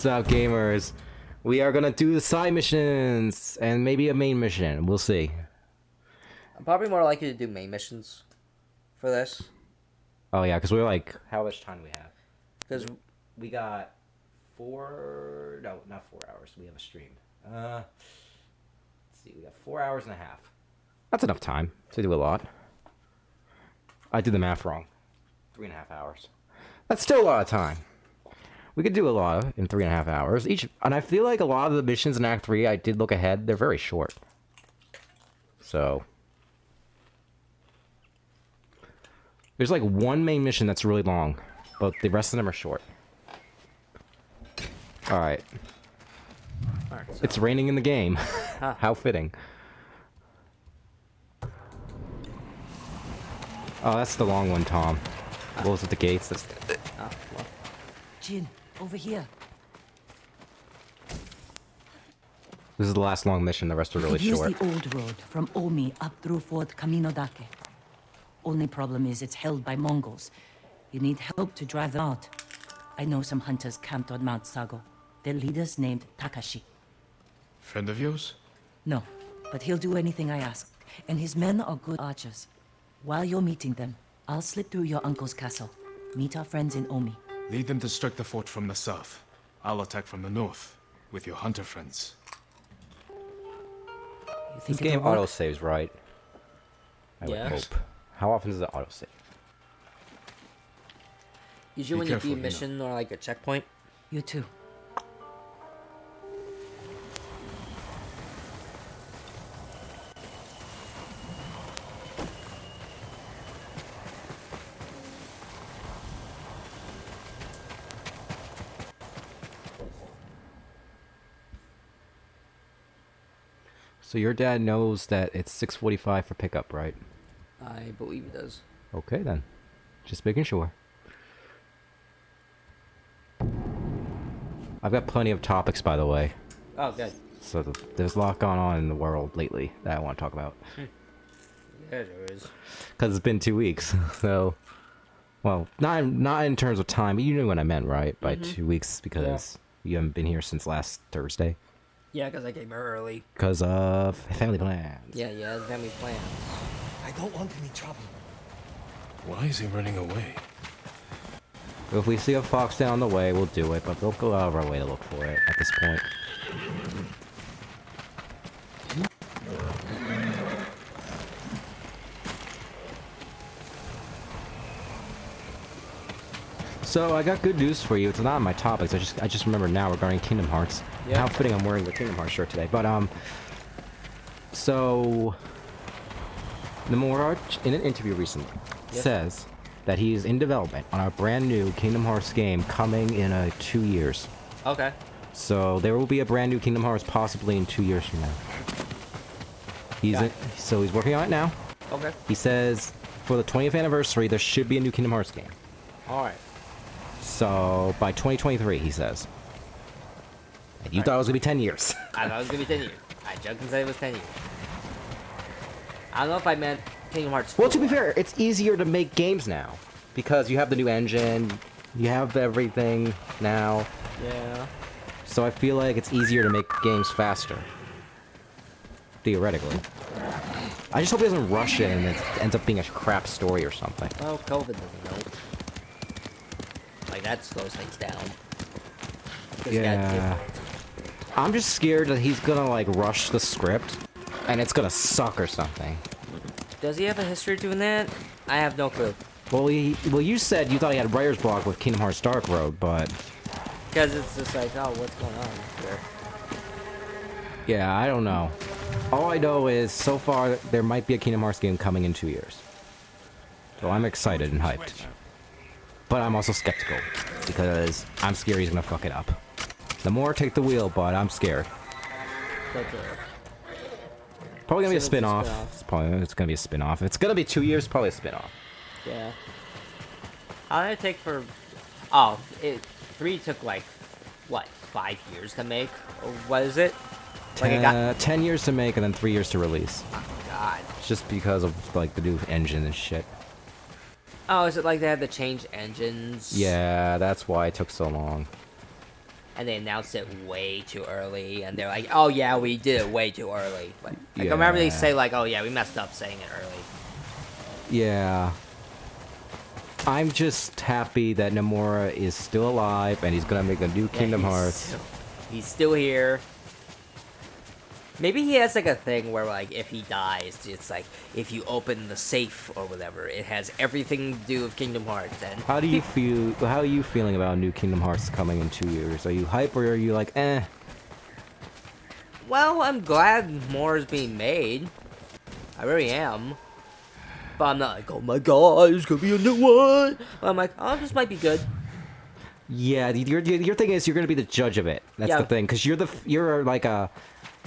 What's up, gamers? We are gonna do the side missions and maybe a main mission. We'll see. I'm probably more likely to do main missions for this. Oh yeah, because we're like, how much time do we have? Because we got not 4 hours. We have a stream. Let's see, we got 4 hours and a half. That's enough time to do a lot. I did the math wrong. 3.5 hours. That's still a lot of time. We could do a lot in 3.5 hours each, and I feel like a lot of the missions in Act 3, I did look ahead, they're very short. So there's like one main mission that's really long, but the rest of them are short. Alright. so It's raining in the game. Huh. How fitting. Oh, that's the long one, Tom. What was with the gates? That's... well. Jin, over here. This is the last long mission, the rest are really Here's short. the old road from Omi up through Fort Kaminodake. Only problem is it's held by Mongols. You need help to drive them out. I know some hunters camped on Mount Sago. Their leader's named Takashi. Friend of yours? No, but he'll do anything I ask. And his men are good archers. While you're meeting them, I'll slip through your uncle's castle. Meet our friends in Omi. Lead them to strike the fort from the south. I'll attack from the north, with your hunter friends. You think This game it'll work? auto-saves, right? I would Yeah. hope. How often does it auto-save? Usually Be when you careful, do a you mission or like a checkpoint. You too. So your dad knows that it's 6:45 for pickup, right? I believe it does. Okay, then. Just making sure. I've got plenty of topics, by the way. Oh, good. So there's a lot going on in the world lately that I want to talk about. Yeah, there is. Because it's been 2 weeks, so... Well, not in terms of time, but you knew what I meant, right? By 2 weeks, because you haven't been here since last Thursday. Yeah, because I came here early. Because of family plans. Yeah, family plans. I don't want any trouble. Why is he running away? If we see a fox down the way, we'll do it, but we'll go out of our way to look for it at this point. So I got good news for you. It's not on my topics. I just remembered now regarding Kingdom Hearts. Yeah. How fitting I'm wearing the Kingdom Hearts shirt today. But so Nomura, in an interview recently, says that he's in development on a brand new Kingdom Hearts game coming in 2 years. Okay. So there will be a brand new Kingdom Hearts possibly in 2 years from now. So he's working on it now. Okay. He says for the 20th anniversary there should be a new Kingdom Hearts game. Alright. So by 2023, he says. And you thought it was gonna be 10 years. I thought it was going to be 10 years. I joked and said it was 10 years. I don't know if I meant Kingdom Hearts 4. Well, to be fair, it's easier to make games now because you have the new engine, you have everything now. Yeah. So I feel like it's easier to make games faster. Theoretically. I just hope he doesn't rush it and it ends up being a crap story or something. Well, COVID doesn't help. Like, that slows things down. Just Yeah. I'm just scared that he's gonna, like, rush the script and it's gonna suck or something. Does he have a history doing that? I have no clue. Well, you said you thought he had writer's block with Kingdom Hearts Dark Road, but... Because it's just like, oh, what's going on here? Yeah, I don't know. All I know is, so far, there might be a Kingdom Hearts game coming in 2 years. So I'm excited and hyped. But I'm also skeptical, because I'm scared he's gonna fuck it up. The more take the wheel, but I'm scared. But, Probably gonna be a So it's a spin-off. spin-off. It's gonna be a spin-off. If it's gonna be 2 years, probably a spin-off. yeah. How did it take for... Oh, 3 took, like, what, 5 years to make? Or what is it? Like, it got... 10 years to make and then 3 years to release. Oh, God. It's just because of, like, the new engine and shit. Oh, is it like they had to change engines? Yeah, that's why it took so long. and they announced it way too early, and they're like, "Oh yeah, we did it way too early." Like, I remember they say like, "Oh yeah, we messed up saying it early." Yeah. I'm just happy that Nomura is still alive and he's gonna make a new Kingdom Hearts. He's still here. Maybe he has like a thing where like if he dies, it's like if you open the safe or whatever, it has everything to do with Kingdom Hearts. And How do you feel? How are you feeling about new Kingdom Hearts coming in 2 years? Are you hype or are you like, eh? well, I'm glad more is being made. I really am. But I'm not like, oh my god, there's gonna be a new one. I'm like, oh, this might be good. Yeah, your thing is you're gonna be the judge of it. That's the thing, because you're like a,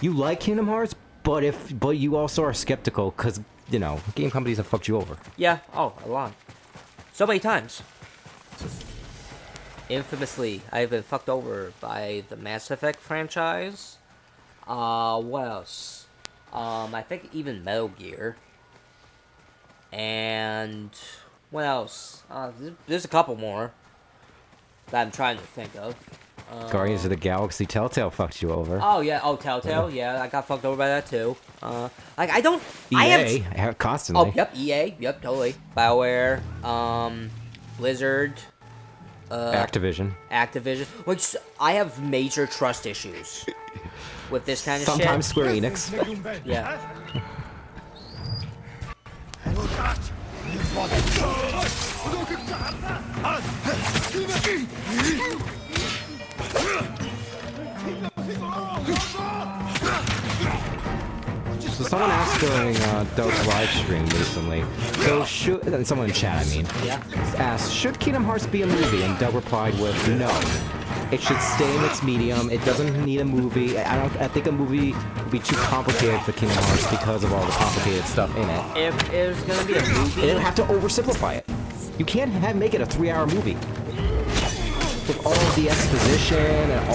you like Kingdom Hearts, but you also are skeptical because you know game companies have fucked you over. Yeah. Oh, a lot. So many times. Infamously, I've been fucked over by the Mass Effect franchise. What else? I think even Metal Gear. And what else? There's a couple more that I'm trying to think of. Guardians of the Galaxy Telltale fucked you over. Oh yeah, Telltale. Yeah, I got fucked over by that too. Like I don't. EA, constantly. Oh yep, EA. Yep, totally. BioWare. Blizzard. Activision. Which I have major trust issues with this kind of Sometimes shit. Square Enix. Yeah. So someone asked during Doug's live stream recently, and someone in chat, I mean, asked, should Kingdom Hearts be a movie? And Doug replied with, no. It should stay in its medium. It doesn't need a movie. I think a movie would be too complicated for Kingdom Hearts because of all the complicated stuff in it. If it was gonna be a movie, they would have to oversimplify it. You can't make it a 3-hour movie with all of the exposition and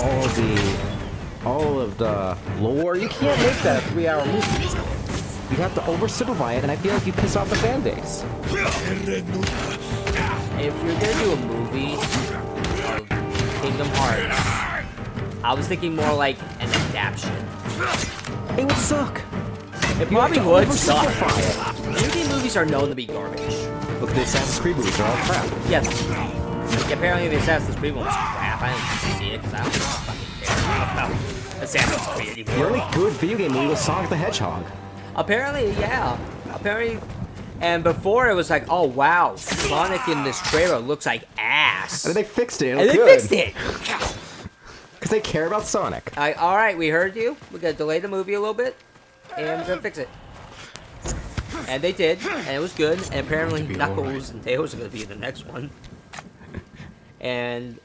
all of the lore. You can't make that a 3-hour movie. You have to oversimplify it, and I feel like you piss off the fan base. If you're gonna do a movie of Kingdom Hearts, I was thinking more like an adaptation. It would suck. It probably would suck. It. Indie movies are known to be garbage. Look, the Assassin's Creed movies are all crap. Yes. Like, apparently the Assassin's Creed one's crap. I didn't see it because I don't fucking care about Assassin's Creed anymore. The only good video game movie was Sonic the Hedgehog. Apparently, yeah. Apparently, and before it was like, oh wow, Sonic in this trailer looks like ass. And then they fixed it. And they fixed it. Because they care about Sonic. All right, we heard you. We're gonna delay the movie a little bit, and we're gonna fix it. And they did, and it was good. And apparently, Knuckles and Tails are gonna be in the next one. And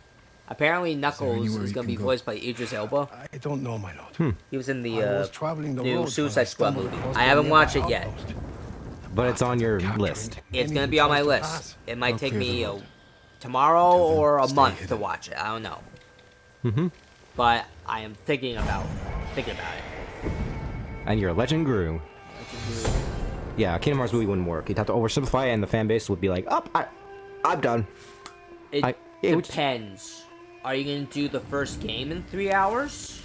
apparently, Knuckles is gonna be voiced by Idris Elba. I don't know, my lord. He was in the new new Suicide Squad movie. I haven't watched it yet. But it's on your list. It's gonna be on my list. It might take me tomorrow or a month to watch it. I don't know. But I am thinking about it. And your legend grew. Yeah, Kingdom Hearts movie wouldn't work. You'd have to oversimplify it, and the fan base would be like, "Oh, I'm done." It depends. Are you gonna do the first game in 3 hours?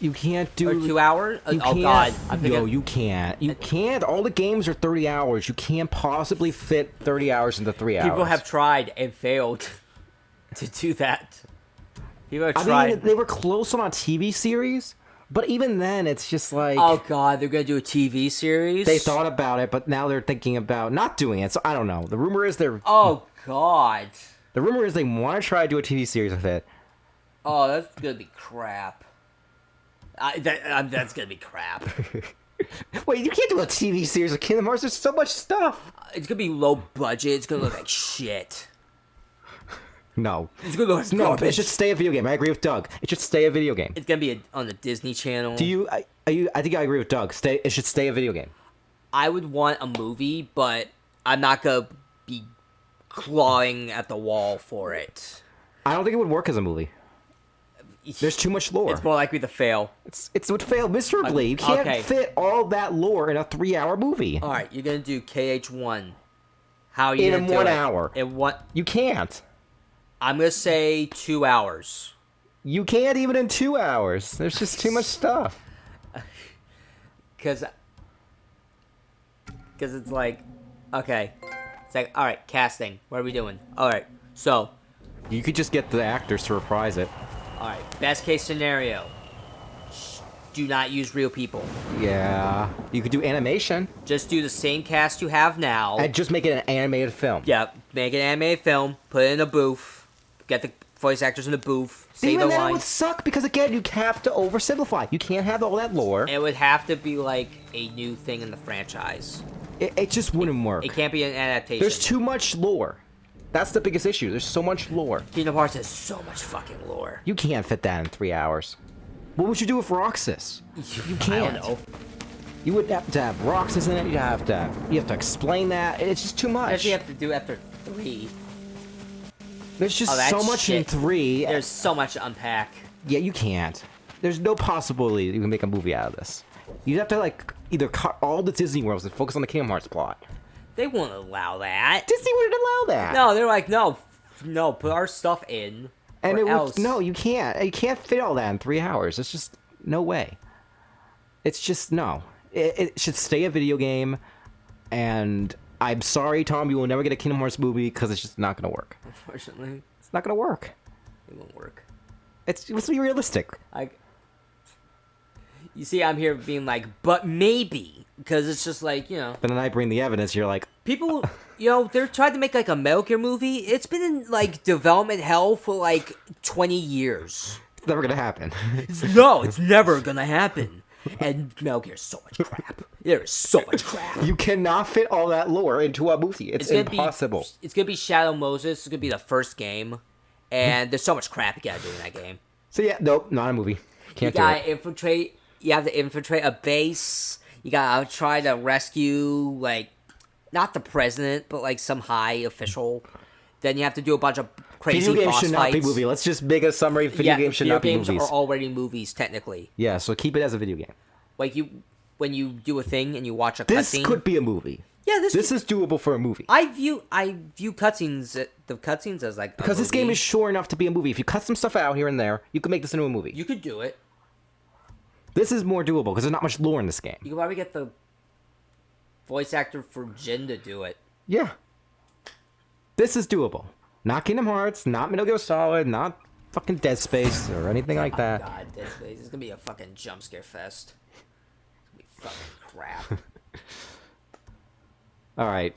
You can't do... Or 2 hours? You oh god. you can't. You can't. All the games are 30 hours. You can't possibly fit 30 hours into 3 hours. People have tried and failed to do that. People have tried. I mean, they were close on a TV series, but even then, it's just like... Oh god, they're gonna do a TV series? They thought about it, but now they're thinking about not doing it, so I don't know. The rumor is they're... Oh god. The rumor is they want to try to do a TV series with it. Oh, that's gonna be crap. That's gonna be crap. Wait, you can't do a TV series with Kingdom Hearts. There's so much stuff. It's gonna be low budget. It's gonna look like shit. No. It's gonna look like no. garbage. It should stay a video game. I agree with Doug. It should stay a video game. It's gonna be on the Disney Channel. Do you? I think I agree with Doug. It should stay a video game. I would want a movie, but I'm not gonna be clawing at the wall for it. I don't think it would work as a movie. There's too much lore. It's more likely to fail. It would fail miserably. You can't fit all that lore in a 3-hour movie. All right, you're gonna do KH1. How are you gonna do it? In 1 hour. In what? You can't. I'm gonna say 2 hours. You can't even in 2 hours. There's just too much stuff. Because it's like, okay. It's like, all right, casting. What are we doing? All right, so. You could just get the actors to reprise it. All right, best case scenario. Do not use real people. Yeah. You could do animation. Just do the same cast you have now. And just make it an animated film. Yep, make an animated film, put it in a booth, get the voice actors in the booth, say Even the then it line. would suck because, again, you have to oversimplify. You can't have all that lore. It would have to be like a new thing in the franchise. It just wouldn't work. It can't be an adaptation. There's too much lore. That's the biggest issue. There's so much lore. Kingdom Hearts has so much fucking lore. You can't fit that in 3 hours. What would you do with Roxas? You can't. I don't know. You would have to have Roxas in it. You have to explain that. It's just too much. What do you have to do after 3? There's just that's so much in shit. 3. There's so much to unpack. Yeah, you can't. There's no possibility you can make a movie out of this. You'd have to like either cut all the Disney worlds and focus on the Kingdom Hearts plot. They won't allow that. Disney wouldn't allow that. No, they're like, no, put our stuff in. And or it else. would, no, you can't. You can't fit all that in 3 hours. It's just no way. It's just no. It should stay a video game. And I'm sorry, Tom, you will never get a Kingdom Hearts movie because it's just not going to work. Unfortunately, It's not going to work. it won't work. Let's be realistic. You see, I'm here being like, but maybe, because it's just like, But then I bring the evidence. You're like, people, they're trying to make like a Metal Gear movie. It's been in like development hell for like 20 years. it's never gonna happen. No, it's never gonna happen. And Metal Gear's so much crap. There is so much crap. You cannot fit all that lore into a movie. It's impossible. It's gonna be Shadow Moses. It's gonna be the first game, and there's so much crap you gotta do in that game. So yeah, nope, not a movie. Can't You do gotta it. infiltrate. You have to infiltrate a base. You gotta try to rescue, like, not the president, but like some high official. Then you have to do a bunch of crazy Video games boss should fights. not be movie. Let's just make a summary. Video games should not be games movies. are already movies technically. Yeah, so keep it as a video game. Like when you do a thing and you watch a This cutscene. could be a movie. Yeah, This is doable for a movie. I view cutscenes, the cutscenes as like Because this game is sure enough to be a movie. If you cut some stuff out here and there, you can make this into a movie. You could do it. This is more doable because there's not much lore in this game. You could probably get the voice actor for Jin to do it. Yeah. This is doable. Not Kingdom Hearts, not Metal Gear Solid, not fucking Dead Space or anything like that. God, this is gonna be a fucking jump scare fest. It's gonna be fucking crap. Alright.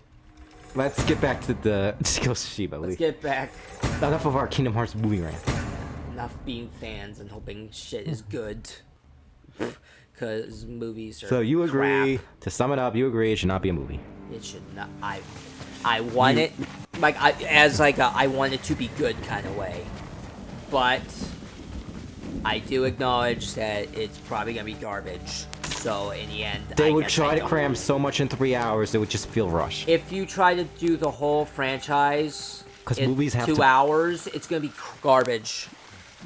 Let's get back to the Tsushima. Let's get back. Enough of our Kingdom Hearts movie rant. Enough being fans and hoping shit is good. Because movies are So you agree, crap. to sum it up, you agree it should not be a movie. It should not. I want it like I want it to be good kind of way, but I do acknowledge that it's probably gonna be garbage. So in the end, They I would guess try I to don't. cram so much in 3 hours, it would just feel rushed. If you try to do the whole franchise 'Cause in movies have 2 to- hours, it's gonna be garbage.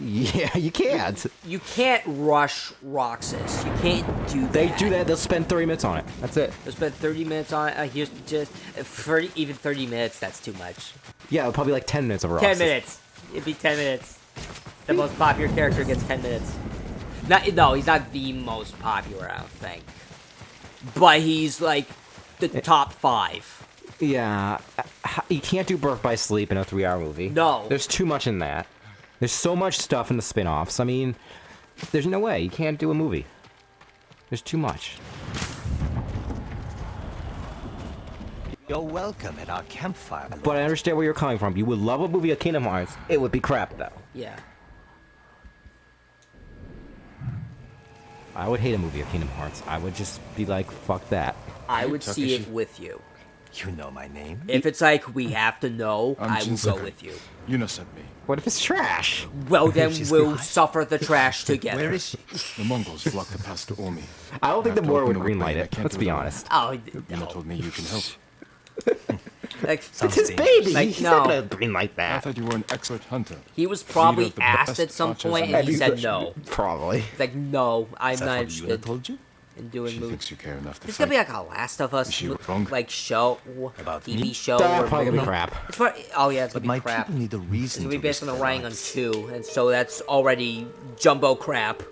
Yeah, you can't. You can't rush Roxas. You can't do that. They do that, they'll spend 30 minutes on it. That's it. They'll spend 30 minutes on it. Here's just 30 minutes. That's too much. Yeah, probably like 10 minutes of 10 Roxas. minutes. It'd be 10 minutes. The most popular character gets 10 minutes. No, he's not the most popular, I don't think. But he's like the top 5. Yeah, you can't do Birth by Sleep in a 3-hour movie. No. There's too much in that. There's so much stuff in the spin-offs. I mean, there's no way. You can't do a movie. There's too much. You're welcome at our campfire. But I understand where you're coming from. You would love a movie of Kingdom Hearts. It would be crap, though. Yeah. I would hate a movie of Kingdom Hearts. I would just be like, fuck that. I would see it with you. You know my name? If it's like, we have to know, I'm I will Jin-Saku. go with you. Yuna sent me. What if it's trash? Well, then She's we'll alive. suffer the trash together. Where is she? The Mongols blocked the pass to Ormi. I don't think the After board would opening the greenlight way, I it. can't Let's do be it alone. honest. Oh, Yuna no. told me you can help. Like, It's his baby. Like, He's no. not gonna greenlight I that. thought you were an expert hunter. he was probably Leader of the asked best at some archers point, in and he the said nation. no. Probably. He's like, no, I'm Is that not what Yuna interested. told you? and doing She movies. thinks you care enough to It's fight. gonna be like a Last of Us Is she wrong? like show, About TV me? show. That'll or probably be movie. crap. It's oh yeah, it's But gonna my be crap. people need a It's reason gonna be to based on the risk writing their on lives. 2, and so that's already jumbo crap.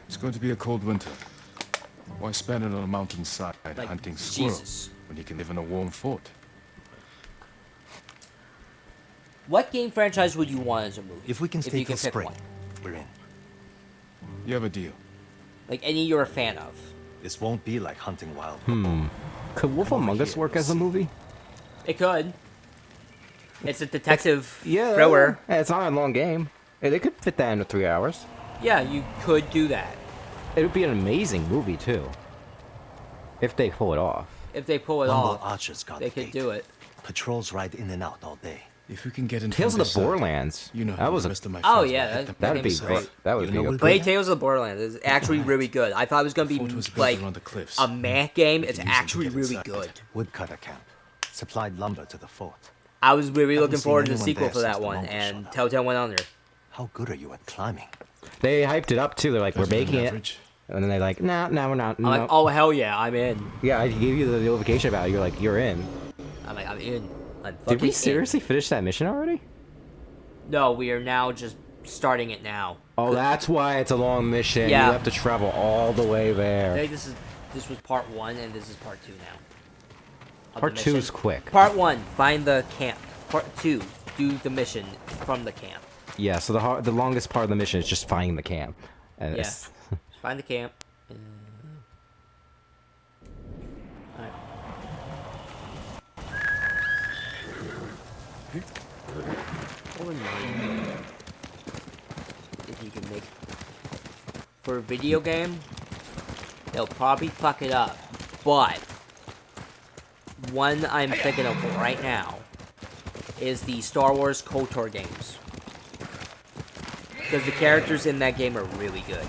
It's going to be a cold winter. Why spend it on a mountainside Like, hunting squirrels Jesus. when you can live in a warm fort? What game franchise would you want as a movie? If we can stay you till pick spring, one? we're in. You have a deal. Like any you're a fan of. This won't be like hunting wild. Could Wolf Among Us work as a movie? It could. It's a detective Yeah. thriller. It's not a long game. They could fit that into 3 hours. Yeah, you could do that. It would be an amazing movie too. If they pull it off. If they pull it Mongol off, archers got they the could gate. do it. Patrols ride in and out all day. If we can get in Tales from of this the side, Borderlands. you know that how was the a, rest of my Oh friends yeah, will hit that, the that'd be game is great. That would You be know a what Play Tales of the Borderlands is actually really good. I thought it was gonna be fort was built like around the cliffs. a mech game. We It's can use them to actually get really inside. good. Woodcutter camp. Supplied lumber to the fort. I was really Haven't looking seen forward to the anyone sequel there for that since the one, Mongols and showed up. Telltale went under. How good are you at climbing? They hyped it up too. They're like, we're Better than making it. average. And then they're like, nah, we're not. I'm like, oh hell yeah, I'm in. Yeah, I gave you the notification about it. You're like, you're in. I'm like, I'm in. I'm Did fucking we in. seriously finish that mission already? No, we are now just starting it now. Oh, that's why it's a long mission. Yeah. You have to travel all the way I there. think this was part 1, and this is part 2 now. of the Part 2 is mission. quick. Part 1, find the camp. Part 2, do the mission from the camp. Yeah, so the longest part of the mission is just finding the camp. And Yeah. it's- Find the camp. Alright. If you can make for a video game, they'll probably fuck it up. But one I'm thinking of right now is the Star Wars KOTOR games. Because the characters in that game are really good.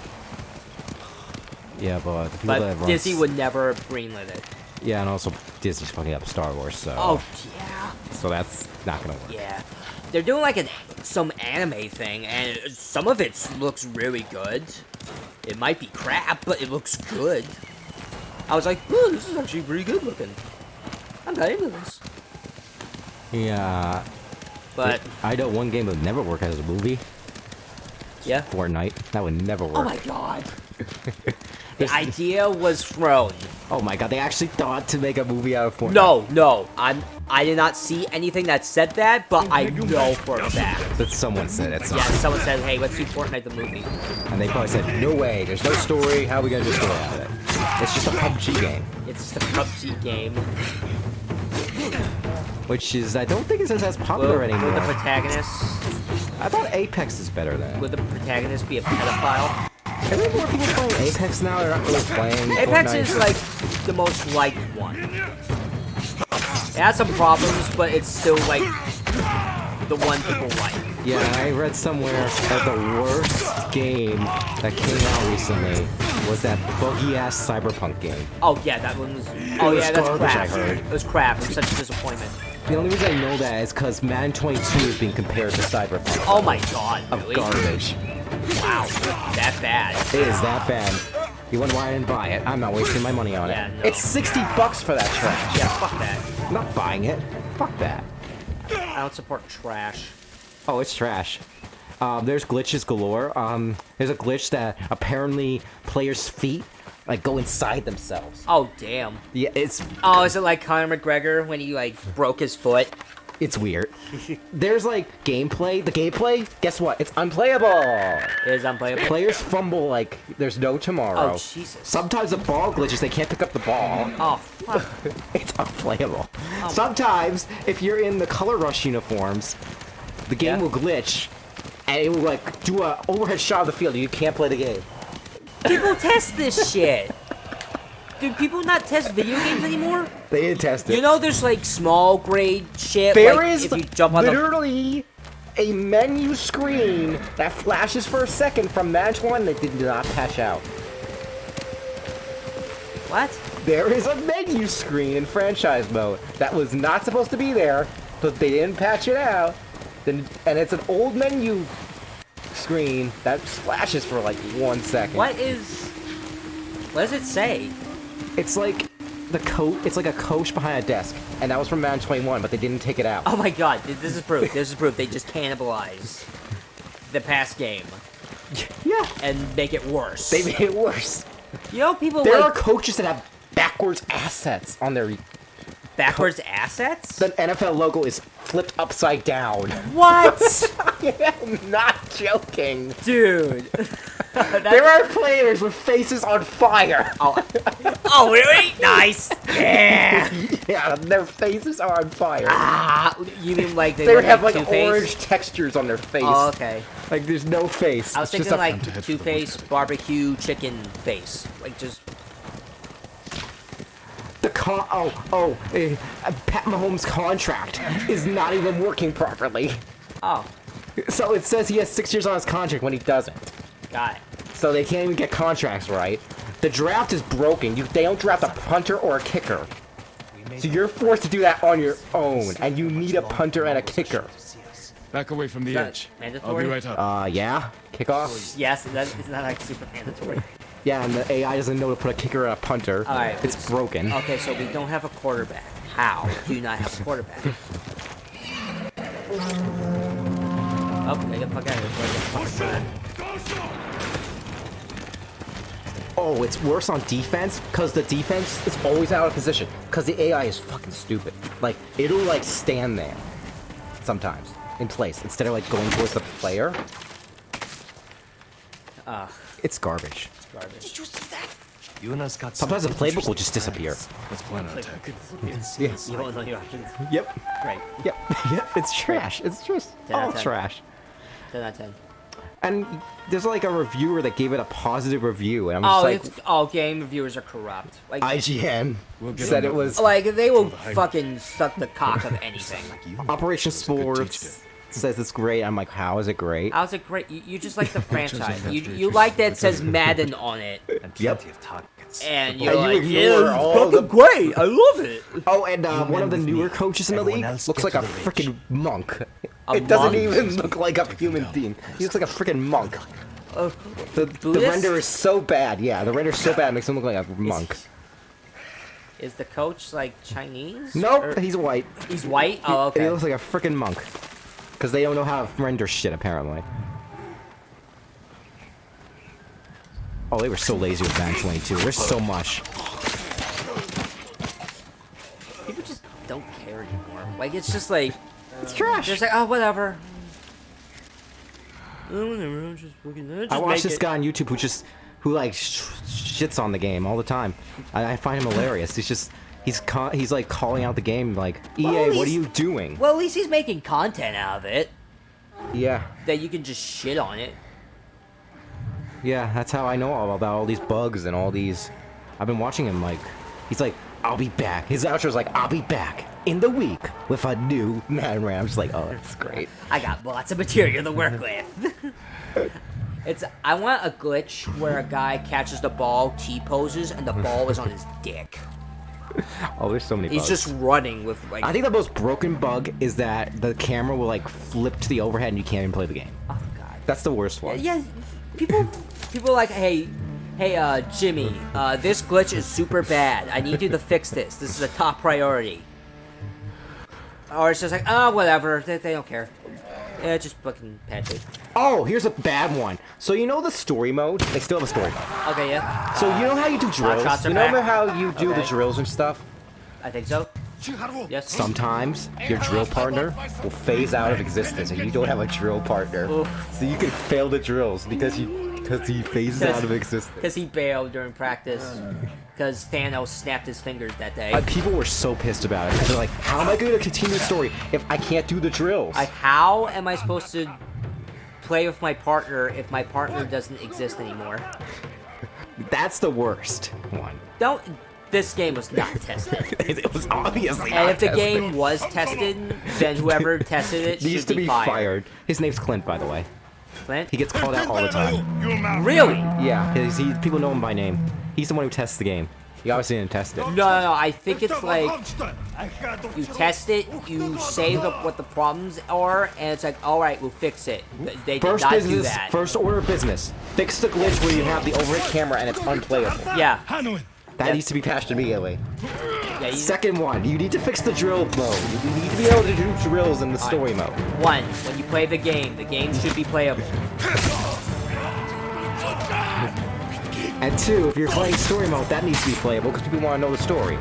yeah, but the people But that run Disney would never greenlit it. Yeah, and also Disney's fucking up Star Wars, so Oh, yeah. so that's not gonna work. Yeah. They're doing like some anime thing, and some of it looks really good. It might be crap, but it looks good. I was like, oh, this is actually pretty good looking. I'm not into this. Yeah, But, I know one game that would never work as a movie. yeah. Fortnite. That would never work. Oh my god. The idea was thrown. Oh my god, they actually thought to make a movie out of Fortnite. No. I did not see anything that said that, but I know for a fact. But someone said it. So. Yeah, someone said, hey, let's do Fortnite the movie. And they probably said, no way, there's no story, how are we gonna do a story out of it? It's just a PUBG game. It's just a PUBG game. Which is, I don't think it's as popular Will anymore. the protagonist I thought Apex is better than it. Would the protagonist be a pedophile? Are there more people playing Apex now? They're not really playing Apex Fortnite? is like the most liked one. It has some problems, but it's still like the one people like. Yeah, I read somewhere that the worst game that came out recently was that buggy-ass Cyberpunk game. Oh yeah, that one was. Oh was yeah, that's garbage, crap. I heard. It was crap. It was such a disappointment. The only reason I know that is because Madden 22 is being compared to Cyberpunk. Oh my god, Of really? garbage. Wow, that bad. It is that bad. You wonder why I didn't buy it? I'm not wasting my money on it. Yeah, no. It's $60 for that trash. Yeah, fuck that. I'm not buying it. Fuck that. I don't support trash. Oh, it's trash. There's glitches galore. There's a glitch that apparently players' feet like go inside themselves. Oh damn. Yeah, it's Oh, is it like Conor McGregor when he like broke his foot? weird. There's like gameplay. The gameplay, guess what? It's unplayable. It is unplayable. Players fumble like there's no tomorrow. Oh Jesus. Sometimes the ball glitches. They can't pick up the ball. Oh fuck. It's unplayable. Oh. Sometimes, if you're in the Color Rush uniforms, the game Yeah. will glitch, and it will like do a overhead shot of the field, and you can't play the game. People test this shit. Do people not test video games anymore? They didn't test it. You know, there's like small grade shit. there like, is if you jump on the. literally a menu screen that flashes for a second from Match 1 that did not patch out. What? There is a menu screen in franchise mode that was not supposed to be there, but they didn't patch it out. And it's an old menu screen that flashes for like 1 second. What is? What does it say? It's like it's like a coach behind a desk, and that was from Madden 21, but they didn't take it out. Oh my god, this is proof. This is proof. They just cannibalize the past game. Yeah. And make it worse. They made it worse. You know, people There like... are coaches that have backwards assets on their... Backwards assets? The NFL logo is flipped upside down. What? I'm not joking. Dude. There are players with faces on fire. Oh, really? Nice. Yeah. Yeah, their faces are on fire. Ah, you mean like They would have like Two-Face? orange textures on their face. Oh, okay. Like there's no face. I was It's thinking just like Two-Face barbecue chicken face. Like just... the Pat Mahomes' contract is not even working properly. Oh, So it says he has 6 years on his contract when he doesn't. got it. So they can't even get contracts right. The draft is broken. They don't draft a punter or a kicker. So you're forced to do that on your own, and you need a punter and a kicker. Back away from the that edge. mandatory? I'll be right up. Yeah? Kickoff? Yes, isn't that like super mandatory? Yeah, and the AI doesn't know to put a kicker and a punter. Alright. It's broken. Okay, so we don't have a quarterback. How do you not have a quarterback? Oh, get the fuck out of here. Oh, it's worse on defense, because the defense is always out of position. Because the AI is fucking stupid. Like, it'll, like, stand there. Sometimes. In place. Instead of, like, going towards the player. It's garbage. Garbage. Yuna's got Sometimes the some playbook will just interesting disappear. plans. Let's plan our attack. Yes. You don't know your options. Yep. Great. Yep. Yep. It's trash. It's just 10 out all of 10. trash. 10 out of 10. And there's like a reviewer that gave it a positive review, and I'm just like, game reviewers are corrupt. Like, IGN get said on it was like they will fucking suck the cock of anything. Operation good Sports teacher. says it's great. I'm like, how is it great? How's it great? You just like the franchise. have You to like that it says Madden on it, And plenty of targets. and you're And you like, ignore yeah, all it's fucking great. I love it. Oh, and one of the with newer me. coaches in the Everyone league else looks get like to a the freaking monk. A It doesn't monk? even look like a human being. He looks like a freaking monk. The Buddhist? render is so bad. Yeah, the render is so bad it makes him look like a monk. Is the coach like Chinese? Nope, Or- he's white. he's white. Oh, And he okay. looks like a freaking monk. Because they don't know how to render shit, apparently. Oh, they were so lazy with Madden 22. There's so much. People just don't care anymore. Like it's just like It's trash. they're just like, oh, whatever. Oh, whatever. Just fucking. Just I watch make this it. guy on YouTube who like shits on the game all the time. I find him hilarious. He's like calling out the game like, EA, Well, what are he's- you doing? Well, at least he's making content out of it Yeah, that you can just shit on it. yeah, that's how I know all about all these bugs and all these. I've been watching him like, he's like, I'll be back. His outro's like, I'll be back in the week with a new Madden rant. I'm just like, oh, that's great. I got lots of material to work with. I want a glitch where a guy catches the ball, T-poses, and the ball is on his dick. Oh, there's so many bugs. He's just running with like. I think the most broken bug is that the camera will like flip to the overhead and you can't even play the game. Oh god. That's the worst one. Yeah, people are like, hey, Jimmy, this glitch is super bad. I need you to fix this. This is a top priority. Or it's just like, oh, whatever. They don't care. Yeah, just fucking patch it. Oh, here's a bad one. So you know the story mode? They still have a story mode. Okay, yeah. So you know how you do drills? shots are You remember back. how you do the Okay. drills and stuff? I think so. Yes. Sometimes your drill partner will phase out of existence and you don't have a drill partner. Oof. So you can fail the drills because he phases out of existence. Because he bailed during practice. Because Thanos snapped his fingers that day. People were so pissed about it. They're like, how am I going to continue the story if I can't do the drills? How am I supposed to play with my partner if my partner doesn't exist anymore? That's the worst one. This game was not tested. It was obviously And not if the tested. game was tested, then whoever tested it He should used to be fired. fired. His name's Clint, by the way. Clint? He gets called out all the time. Really? Yeah, people know him by name. He's the one who tests the game. You obviously didn't test it. No. I think it's like you test it, you say what the problems are, and it's like, all right, we'll fix it. They did not do that. First order of business. Fix the glitch where you have the overhead camera and it's unplayable. Yeah. That needs to be patched immediately. Yeah, Second one, you need to fix the drill mode. You need to be able to do drills in the story mode. One, when you play the game should be playable. And two, if you're playing story mode, that needs to be playable because people want to know the story.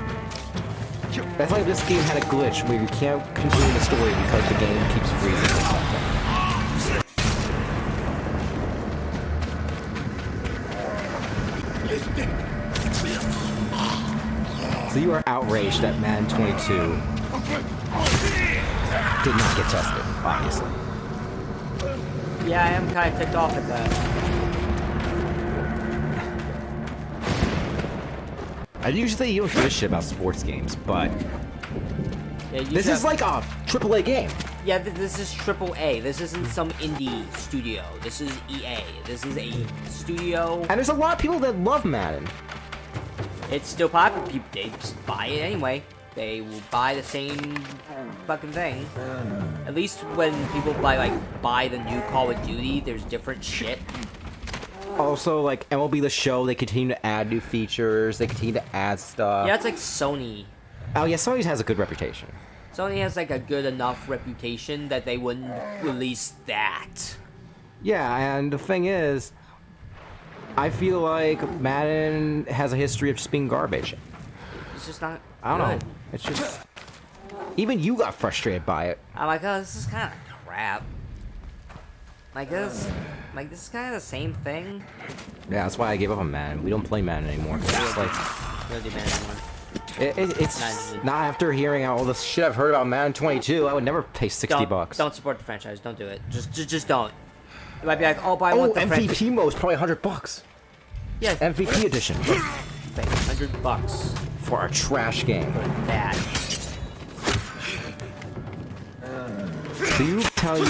That's like this game had a glitch where you can't continue the story because the game keeps freezing or something. So you are outraged that Madden 22 did not get tested, obviously. Yeah, I am kind of ticked off at that. I usually you don't give a shit about sports games, but Yeah, this is like a AAA game. Yeah, this is AAA. This isn't some indie studio. This is EA. This is a studio. And there's a lot of people that love Madden. It's still popular. People, they just buy it anyway. They will buy the same fucking thing. At least when people buy the new Call of Duty, there's different shit. Also, like MLB The Show, they continue to add new features. They continue to add stuff. Yeah, it's like Sony. Oh yeah, Sony has a good reputation. Sony has like a good enough reputation that they wouldn't release that. Yeah, and the thing is, I feel like Madden has a history of just being garbage. It's just not. I don't good. know. It's just even you got frustrated by it. I'm like, oh, this is kind of crap. This is kind of the same thing. Yeah, that's why I gave up on Madden. We don't play Madden anymore. It's like We don't do Madden anymore. it's not after hearing all this shit I've heard about Madden 22. I would never pay $60. Don't support the franchise. Don't do it. Just don't. It might be like, oh, but I Oh, want the MVP mode's probably $100. Yeah, MVP edition $100 for a trash game. bad. So you're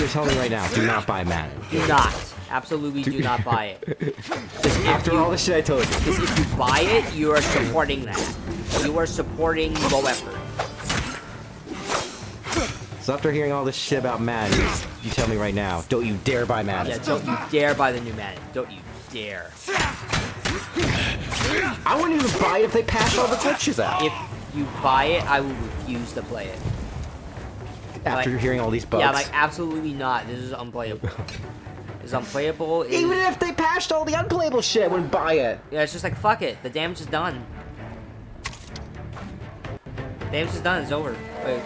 telling me right now, do not buy Madden. Do not. Absolutely do not buy it. After all the shit I told you. Because if you buy it, you are supporting that. You are supporting low effort. So after hearing all this shit about Madden, you tell me right now, don't you dare buy Madden. Yeah, don't you dare buy the new Madden. Don't you dare. I wouldn't even buy it if they patched all the glitches out. If you buy it, I will refuse to play it. After hearing all these bugs. Yeah, absolutely not. This is unplayable. It's unplayable. Even if they patched all the unplayable shit, I wouldn't buy it. Yeah, it's just like, fuck it. The damage is done. Damage is done. It's over. Wait.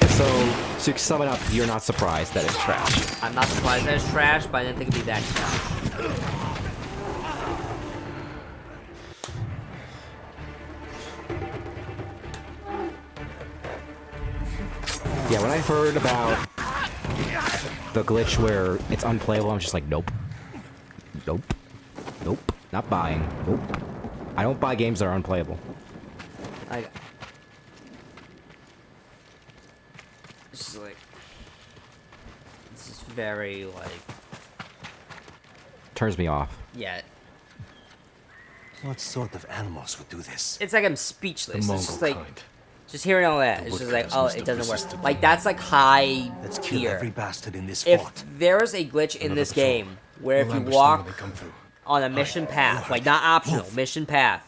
So to sum it up, you're not surprised that it's trash. I'm not surprised that it's trash, but I didn't think it'd be that trash. Yeah, when I heard about the glitch where it's unplayable, I'm just like, nope. Nope. Nope. Not buying. Nope. I don't buy games that are unplayable. This is very, Turns me off. yeah. What sort of animals would do this? It's like I'm speechless. The It's just Mongol like, kind. just hearing all that, it's just like, oh, it doesn't work. Like, that's like high Let's kill every tier. bastard in this If fort. there is a glitch in this patrol. game where if We'll you ambush them when walk they come through. on a mission path, like not optional, mission path,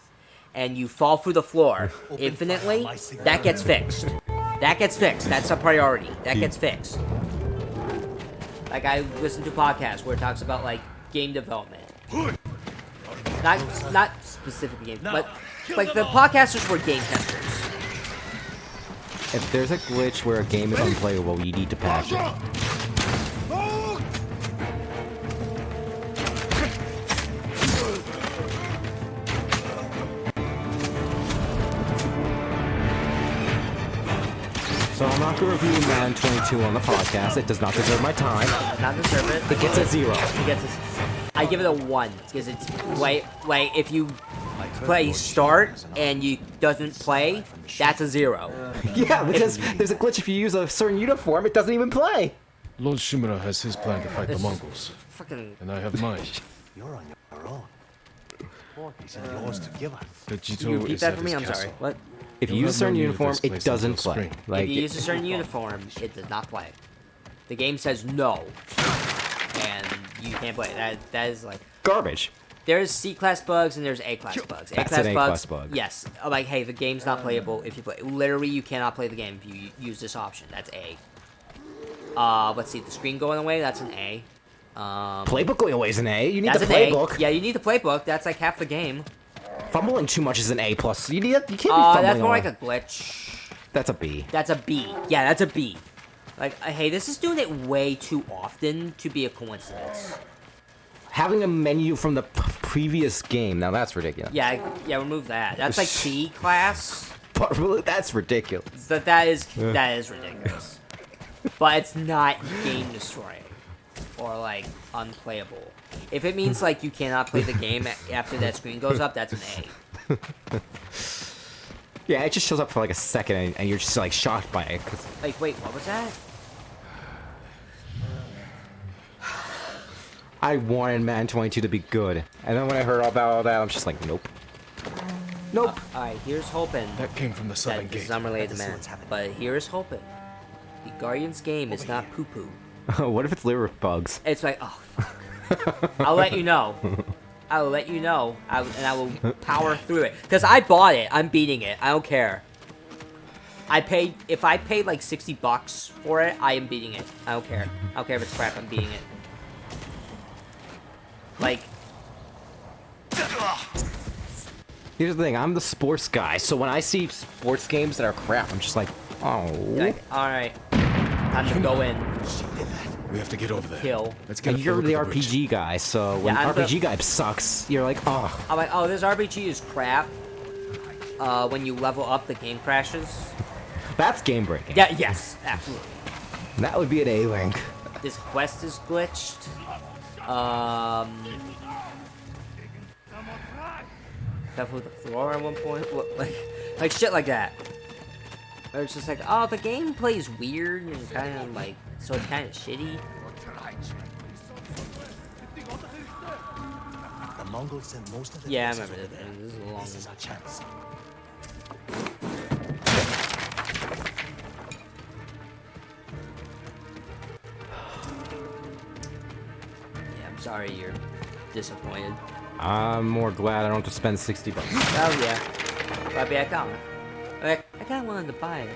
and you fall through the floor infinitely, that gets fixed. That gets fixed. That's a priority. That gets fixed. Like, I listen to podcasts where it talks about, like, game development. Not specific game, but, like, the podcasters were game testers. If there's a glitch where a game is unplayable, you need to patch it. So I'm not going to review Madden 22 on the podcast. It does not deserve my time. Does not deserve it. It gets a 0. It gets a, I give it a 1, because it's, like, if you play start and you doesn't play, that's a 0. Yeah, because there's a glitch if you use a certain uniform, it doesn't even play. Lord Shimura has his plan to fight the This- Mongols, Fucking, and I have mine. You're on your own. Isn't yours to give us. Vegito Can you repeat is that at for me? his I'm sorry. castle. What? If you You'll use a have no certain need of uniform, this it place doesn't until play. spring. Like, If you use a certain uniform, it does not play. The game says no, and you can't play. That is like garbage. there's C-class bugs and there's A-class bugs. That's A-class an bugs, A-class bug. yes. Like, hey, the game's not playable if you play. Literally, you cannot play the game if you use this option. That's A. Let's see, the screen going away. That's an A. Playbook going away is an A. You need That's the an playbook. A. Yeah, you need the playbook. That's like half the game. Fumbling too much is an A plus. You can't be fumbling. That's more all- like a glitch. That's a B. That's a B. Yeah, that's a B. Like, hey, this is doing it way too often to be a coincidence. Having a menu from the previous game, now that's ridiculous. Yeah, remove that. That's like C class. But really, that's ridiculous. That is ridiculous. But it's not game destroying or like unplayable. If it means like you cannot play the game after that screen goes up, that's an A. Yeah, it just shows up for like a second, and you're just like shocked by it. 'Cause Like, wait, what was that? I wanted Madden 22 to be good, and then when I heard about all that, I'm just like, nope. Nope. Alright, here's hoping That came from the southern that this gate. is unrelated to Let's see man. what's happening. But here's hoping. The Guardian's game is not poo-poo. What if it's liver bugs? It's like, oh, fuck. I'll let you know. I will let you know, and I will power through it. Because I bought it. I'm beating it. I don't care. If I paid like $60 for it, I am beating it. I don't care. I don't care if it's crap, I'm beating it. Like, Here's the thing, I'm the sports guy, so when I see sports games that are crap, I'm just like, oh. alright. Time to go in, We have to get over there. kill. Let's get And up you're over the the bridge. RPG guy, so when Yeah, I'm the- RPG guy sucks, you're like, oh. I'm like, oh, this RPG is crap. When you level up, the game crashes. That's game breaking. Yeah, yes, absolutely. That would be an A-Link. This quest is glitched. Fell through the floor at one point. Like shit like that. Or it's just like, oh, the gameplay is weird and kind of like, so it's kind of shitty. The Mongols sent most of the Yeah, I forces remember over that. there. This is a long This is our chance. Yeah, I'm sorry you're disappointed. I'm more glad I don't have to spend $60. Oh yeah, but I got it. Like, I kind of wanted to buy it.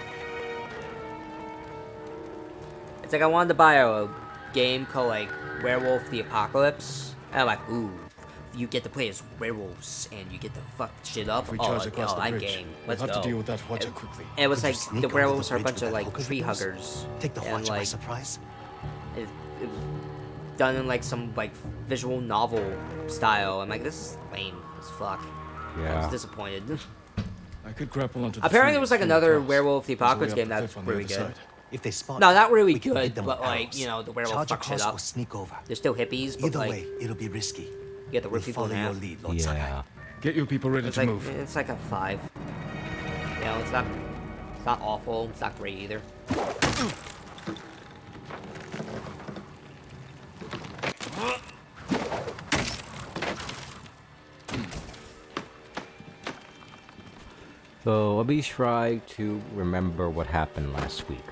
It's like I wanted to buy a game called like Werewolf the Apocalypse, and I'm like, ooh, you get to play as werewolves and you get to fuck shit up. If we Oh, charge across the I'm bridge, game. we'll Let's have go. to deal with that watcher quickly. And it was Could you like sneak the under werewolves the are a bridge bunch of with like that tree hookers? huggers. Take the and watcher by like surprise. it was done in like some like visual novel style. I'm like, this is lame as fuck. I was Yeah. disappointed. I could grapple onto the Apparently tree there was like and another across. Werewolf the There's a way Apocalypse up game the that's cliff on the really other good. side. If they spot No, not really we can hit good, them but with like, arrows. you know, the werewolf Charge fuck shit across up. or sneak over. They're still hippies, but Either like, way, it'll be risky. you get to We'll rip people follow in your half. lead, Lord Yeah. Sakai. Get your people ready It's to like move. it's like a 5. You know, it's not awful. It's not great either. So let me try to remember what happened last week.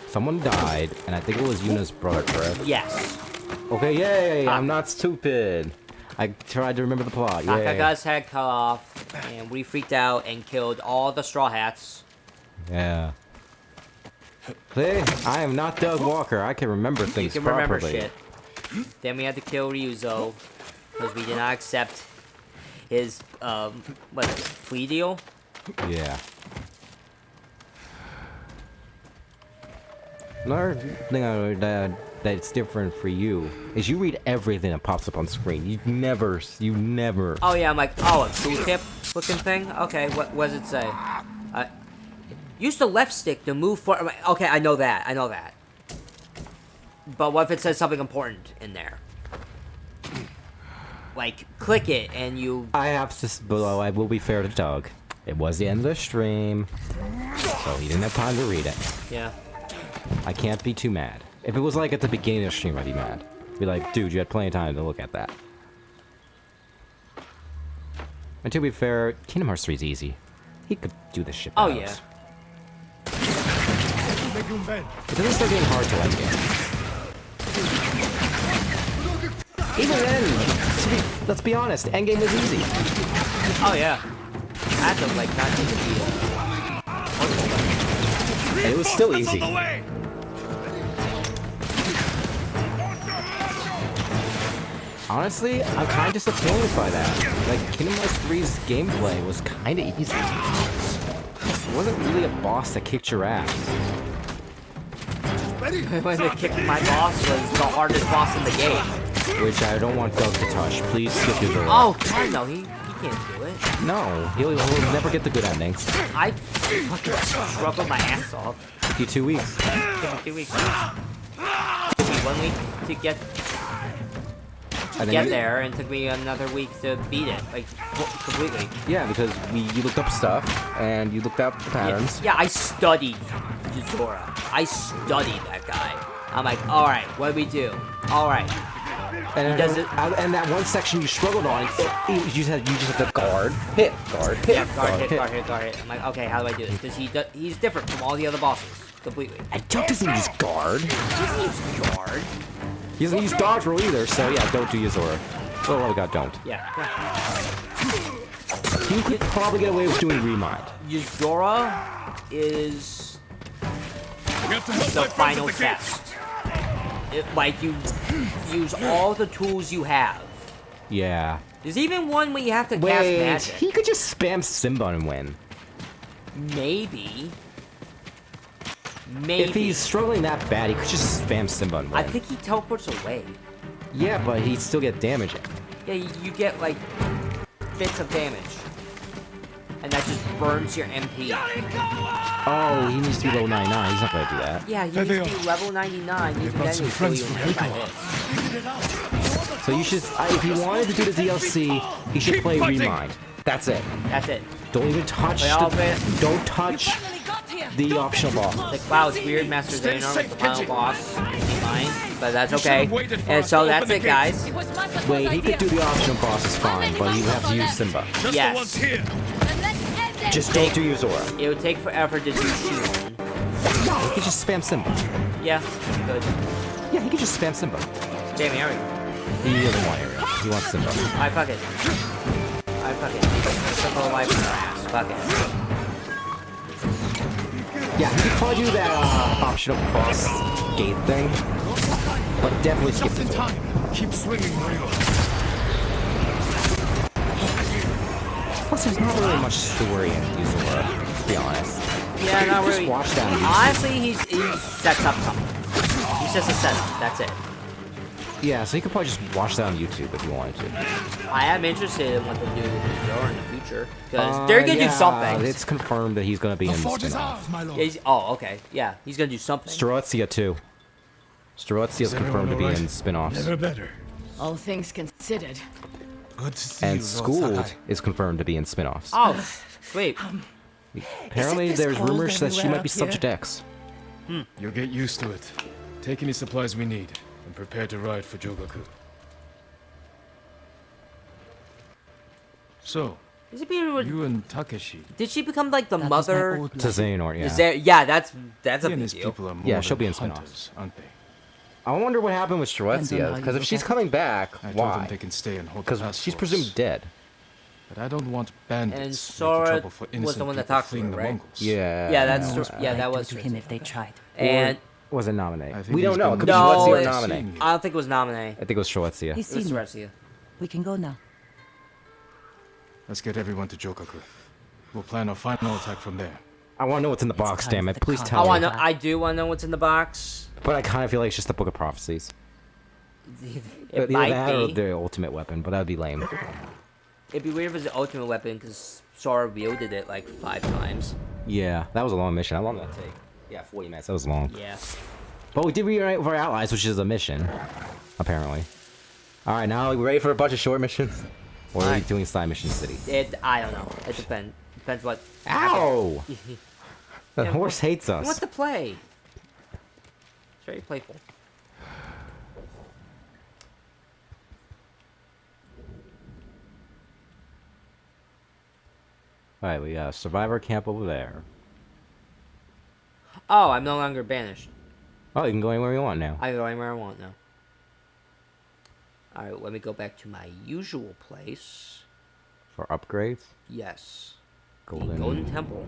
Someone died, and I think it was Yuna's brother, correct? Yes. Okay, yay! Ah. I'm not stupid. I tried to remember the plot. Taka Yay. got his head cut off, and we freaked out and killed all the Straw Hats. Yeah. See, I am not Doug Walker. I can remember You things can remember properly. shit. Then we had to kill Ryuzo because we did not accept his plea deal. Yeah. Another thing that's different for you is you read everything that pops up on screen. You never. Oh yeah, I'm like, oh, a tooltip looking thing. Okay, what does it say? Use the left stick to move forward. I'm like, okay, I know that. But what if it says something important in there? Like, click it and you. I have to. Below, I will be fair to Doug. It was the end of the stream, so he didn't have time to read it. Yeah. I can't be too mad. If it was like at the beginning of the stream, I'd be mad. Be like, dude, you had plenty of time to look at that. And to be fair, Kingdom Hearts 3 is easy. He could do this shit. Oh, out. yeah. It doesn't start getting hard till endgame. Even then, let's be honest, endgame was easy. Oh, yeah. I had to, like, not even be, And it was still easy. Honestly, I'm kind of disappointed by that. Like, Kingdom Hearts 3's gameplay was kind of easy. It wasn't really a boss that kicked your ass. when they kicked my boss was the hardest boss in the game. Which I don't want Doug to touch. Please skip your door. Oh, God, no, he can't do it. No, he'll never get the good ending. I fucking struggled my ass off. Took you 2 weeks. It took me 2 weeks. It took me 1 week to get there, and took me another week to beat it, like, completely. Yeah, because you looked up stuff, and you looked up the patterns. Yeah, I studied Yuzora. I studied that guy. I'm like, alright, what do we do? Alright. And, and that one section you struggled on, you just had to guard, hit, guard, hit, Yeah, guard, hit, hit. guard, hit, guard, hit. I'm like, okay, how do I do this? Because he's different from all the other bosses, completely. And Doug doesn't use guard. He doesn't use guard. He doesn't use dodge roll either, so yeah, don't do Yuzora. For the love of God, don't. Yeah. You could probably get away with doing Remind. Yuzora is the final test. Like, you use all the tools you have. Yeah. There's even one where you have to cast magic. He could just spam Simba and win. Maybe. If he's struggling that bad, he could just spam Simba and win. I think he teleports away. Yeah, but he'd still get damage. Yeah, you get, like, bits of damage. And that just burns your MP. Oh, he needs to be level 99. He's not gonna do that. Yeah, you need to be level 99. You can kill you in 5 hits. So you should, if he wanted to do the DLC, he should play Remind. That's it. That's it. Don't even touch don't touch the optional boss. Like, wow, it's weird. Master Xehanort was the final boss. Fine, but that's okay. And so that's it, guys. Wait, he could do the optional bosses fine, but you have to use Simba. Yes. Just don't do Yuzora. It would take forever to do Shimon. He could just spam Simba. Yeah, good. Yeah, he could just spam Simba. Damn Ariel. He doesn't want Ariel. He wants Simba. I fuck it. I fuck it. Simple life in our ass. Fuck it. Yeah, he could probably do that optional boss gate thing, but definitely skip Just in it. time. Keep swinging, Mario. Plus, there's not really much story in Yuzora, to be honest. Yeah, not Just really. watch that on Honestly, he sets up something. He's just a setup. That's it. Yeah, so you could probably just watch that on YouTube if you wanted to. I am interested in what they do with Yuzora in the future. Because they're going to do something. It's confirmed that he's going to be in the spin-off. Yeah, oh, okay. Yeah, he's going to do something. Strelitzia, too. Strelitzia is confirmed to be in spin-offs. Never better. All things considered. Good to see And you, Schooled Sakai. is confirmed to be in spin-offs. Oh, sweet. Apparently, this there's cold rumors that she everywhere might be out here? Subject X. You'll get used to it. Take any supplies we need, and prepare to ride for Jogaku. So, Is it being, you and Takeshi, did she become like the That was my mother? old To Xehanort, yeah. Is there? Yeah, that's a he and big his deal. people are more Yeah, she'll than be in spin-offs. hunters, aren't they? I wonder what happened with Depends on Strelitzia, how because you if look she's at it. coming back, I told them why? they can stay and hold the Because task she's force. presumed dead. But I don't want bandits And making Sora trouble for was the innocent one that people talked to fleeing her, the right? Mongols. Yeah. Yeah, that's no. yeah, that I'd was. do to him if they tried. And Was it I nominate? think We don't he's know. It been could be No, Strelitzia or it's- nominate. I don't think it was Naminé. I think it was Strelitzia. He's It was seen me. Strelitzia. We can go now. Let's get everyone to Jogaku. We'll plan our final attack from there. I want to know what's in the It's box, time damn for it. the Please con- tell I me. want to. I do want to know what's in the box. But I kind of feel like it's just the Book of Prophecies. It Either might that or be. the ultimate weapon, but that would be lame. It'd be weird if it was the ultimate weapon because Sora wielded it like 5 times. Yeah, that was a long mission. How long did that take? Yeah, 40 minutes. That was long. Yeah. But we did reunite with our allies, which is a mission, apparently. All right, now we ready for a bunch of short missions? Or are we Alright. doing side mission city? I don't know. It depends. Depends what. Ow! The Yeah, horse hates He wants us. to play. It's very playful. Alright, we got a survivor camp over there. Oh, I'm no longer banished. Oh, you can go anywhere you want now. I can go anywhere I want now. Alright, let me go back to my usual place. For upgrades? Yes. Golden. The Golden Temple.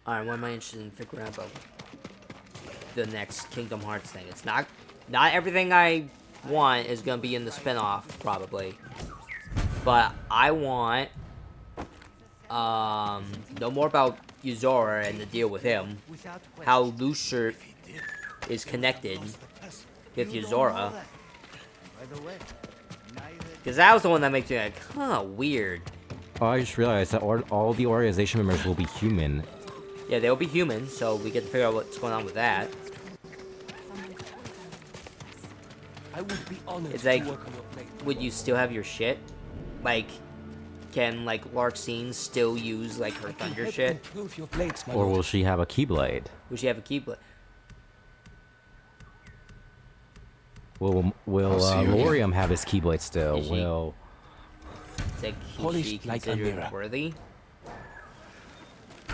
Alright, what am I interested in figuring out about the next Kingdom Hearts thing? It's not everything I want is gonna be in the spin-off, probably. But I want know more about Yuzora and the deal with him. How Lucifer is connected with Yuzora. Because that was the one that makes me like, huh, weird. Oh, I just realized that all the organization members will be human. Yeah, they'll be human, so we get to figure out what's going on with that. I would be honored It's like, to work on your plate. would you still have your shit? Like, can, like, Larxene still use, like, her I can thunder help shit? improve your plates, my Or lord. will she have a Keyblade? Would she have a Keyblade? Will I'll see you again. Lorium have his Keyblade still? Is she- Will... It's like, is Polished she like a considered mirror. worthy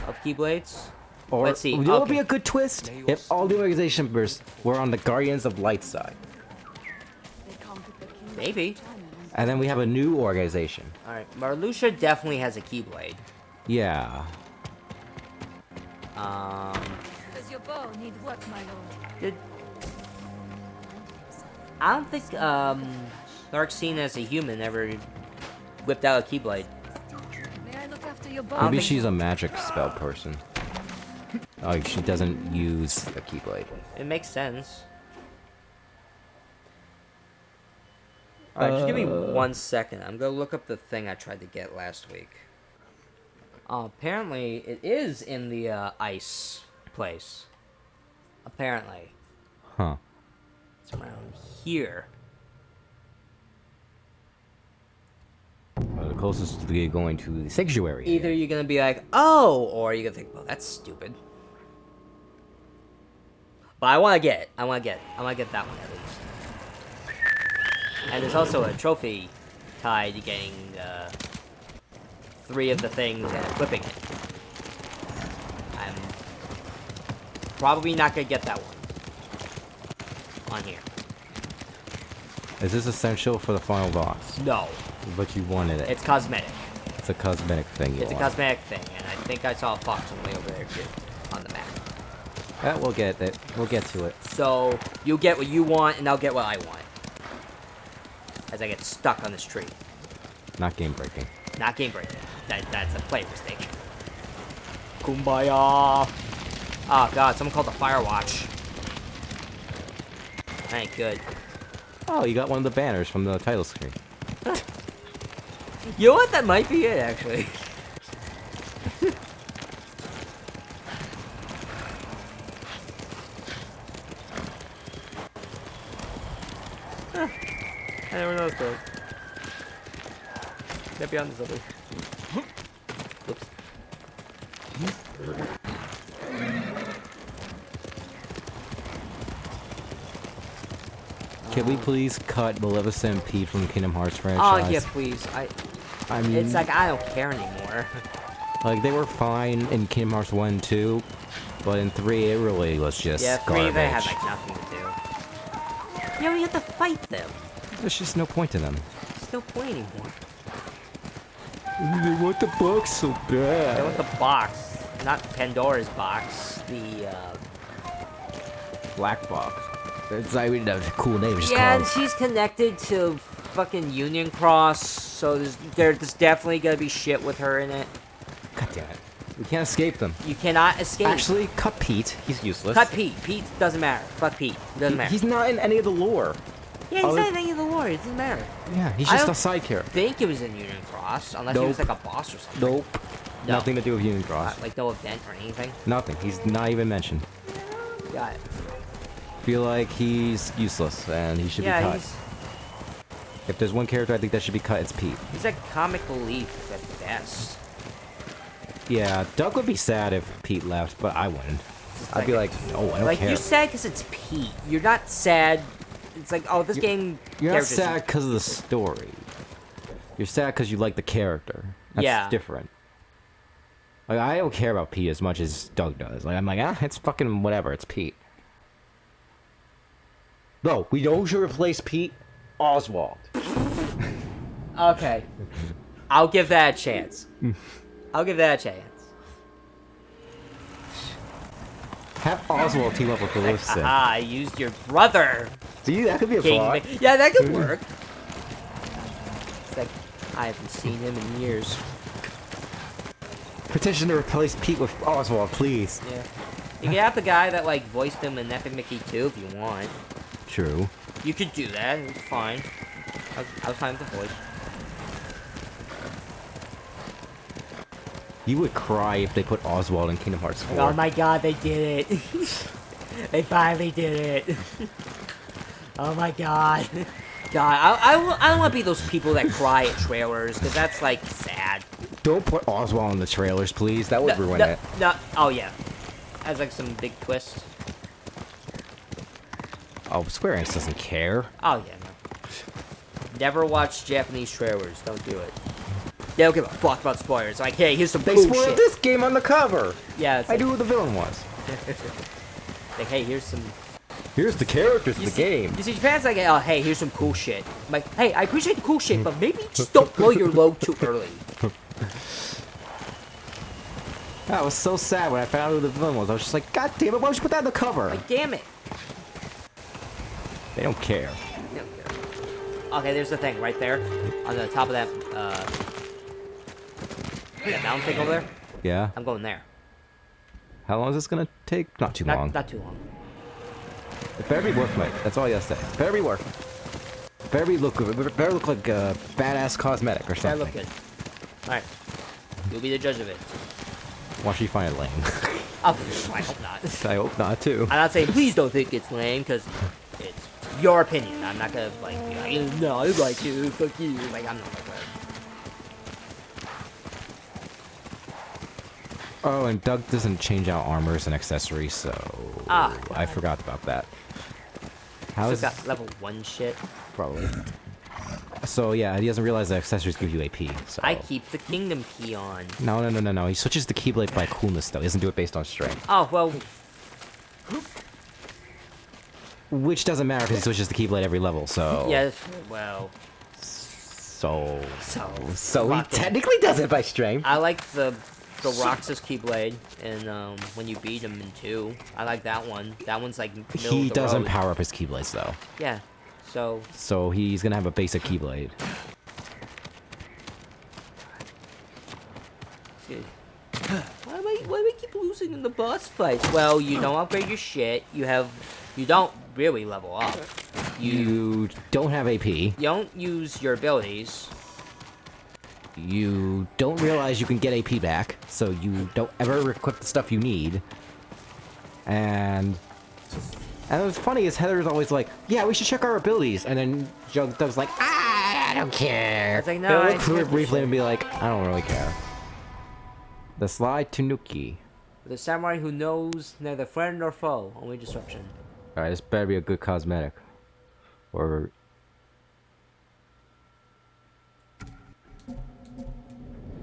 of Keyblades? Or, Let's see, Would it okay. be a good twist if all the organization members were on the Guardians of Light side? Maybe. And then we have a new organization. Alright, Marluxia definitely has a Keyblade. Yeah. Does your bow need work, my lord? Did... I don't think, Larxene as a human ever whipped out a Keyblade. May I look after your bow? don't Maybe think- she's a magic spell person. Oh, she doesn't use a Keyblade. It makes sense. Alright, just give me 1 second. I'm gonna look up the thing I tried to get last week. Apparently, it is in the, ice place. Apparently. Huh. It's around here. The closest to going to the sanctuary. Either you're gonna be like, oh, or you're gonna think, well, that's stupid. But I wanna get it. I wanna get that one at least. And there's also a trophy tied to getting 3 of the things and equipping it. I'm probably not gonna get that one on here. Is this essential for the final boss? No, But you wanted it. it's cosmetic. It's a cosmetic thing you It's a want. cosmetic thing, and I think I saw a fox on the way over there too, on the map. Yeah, we'll get it. We'll get to it. So, you get what you want, and I'll get what I want. As I get stuck on this tree. Not game breaking. Not game breaking. That's a play mistake. Kumbaya! Oh god, someone called the Firewatch. That ain't good. Oh, you got one of the banners from the title screen. You know what? That might be it, actually. I never noticed that. Maybe on this other. Whoops. Can we please cut Maleficent and Pete from the Kingdom Hearts franchise? Oh yeah, please. I mean, It's like I don't care anymore. like they were fine in Kingdom Hearts 1 and 2, but in 3 it really was just Yeah, 3 garbage. they had like nothing to do. You don't even have to fight them. There's just no point to them. There's no point anymore. They want the box so They bad. want the box, not Pandora's box. The Black box. It's not even a cool name. It's just yeah, and called. she's connected to fucking Union Cross, so there's definitely gonna be shit with her in it. God damn it. We can't escape them. You cannot escape. Actually, cut Pete. He's useless. cut Pete. Pete doesn't matter. Fuck Pete. Doesn't matter. He's not in any of the lore. Yeah, he's other- not in any of the lore. It doesn't matter. Yeah, he's I just don't a side character. I think it was in Union Cross, unless he was Nope. like a boss or something. Nope. No. Nothing to do with Union Cross. Like no event or anything. Nothing. He's not even mentioned. Got it. Feel like he's useless and he should be Yeah, cut. If there's one character I think that should be cut, it's Pete. he's a comic relief at best. Yeah, Doug would be sad if Pete left, but I wouldn't. I'd be like, oh, I don't Like, care. you're sad because it's Pete. You're not sad. It's like, oh, this game. You're not characters- sad because of the story. You're sad because you like the character. That's Yeah. different. Like, I don't care about Pete as much as Doug does. Like, I'm like, it's fucking whatever. It's Pete. No, we know who should replace Pete. Oswald. Okay. I'll give that a chance. I'll give that a chance. Have Oswald team up with Ballista. I used your brother. See, that could be a King plot. Yeah, that could work. It's like, I haven't seen him in years. Petition to replace Pete with Oswald, please. Yeah. You can have the guy that, like, voiced him in Epic Mickey 2 if you want. True. You could do that. It's fine. I was fine with the voice. You would cry if they put Oswald in Kingdom Hearts 4. Oh my god, they did it. They finally did it. Oh my god. God, I don't want to be those people that cry at trailers, because that's, like, sad. Don't put Oswald in the trailers, please. That would ruin it. No, oh yeah. Has, like, some big twist. Oh, Square Enix doesn't care. Oh yeah, no. Never watch Japanese trailers. Don't do it. They don't give a fuck about spoilers. Like, hey, here's some They cool spoiled shit. this game on the cover. Yeah, it's I like, knew who the villain was. like, hey, here's some. Here's the characters of the game. You see, Japan's like, oh, hey, here's some cool shit. I'm like, hey, I appreciate the cool shit, but maybe just don't blow your load too early. I was so sad when I found out who the villain was. I was just like, God damn it, why would you put that on the cover? Like, damn it. They don't care. Okay, there's the thing right there, on the top of that mountain thing over there. Yeah? I'm going there. How long is this gonna take? Not too long. Not too long. It better be worth it. That's all I gotta say. It better be worth it. Better look like a badass cosmetic or That something. look good. All right, you'll be the judge of it. Why should you find it lame? Oh, I hope not. I hope not too. I'm not saying please don't think it's lame, because it's your opinion. I'm not gonna like be like, no, I like you, fuck you. Like, I'm not like that. Oh, and Doug doesn't change out armors and accessories, so I forgot about that. How Still is got level 1 shit. probably? So yeah, he doesn't realize that accessories give you AP. So I keep the kingdom key on. no. He switches the Keyblade by coolness though. He doesn't do it based on strength. Oh, well, Which doesn't matter because he switches the Keyblade every level. So yes, well, So he fucking- technically does it by strength. I like the Roxas Keyblade, and when you beat him in 2, I like that one. That one's like middle He of the doesn't road. power up his Keyblades though. Yeah, so So he's gonna have a basic Keyblade. why do I keep losing in the boss fights? Well, you don't upgrade your shit. You don't really level up. You don't have AP. You don't use your abilities. You don't realize you can get AP back, so you don't ever equip the stuff you need. And what's funny is Heather's always like, yeah, we should check our abilities. And then Doug's like, I don't care. It's like, no, He'll I look through it give a briefly shit. and be like, I don't really care. The Sly Tanuki. The samurai who knows neither friend nor foe, only disruption. Alright, this better be a good cosmetic. Or...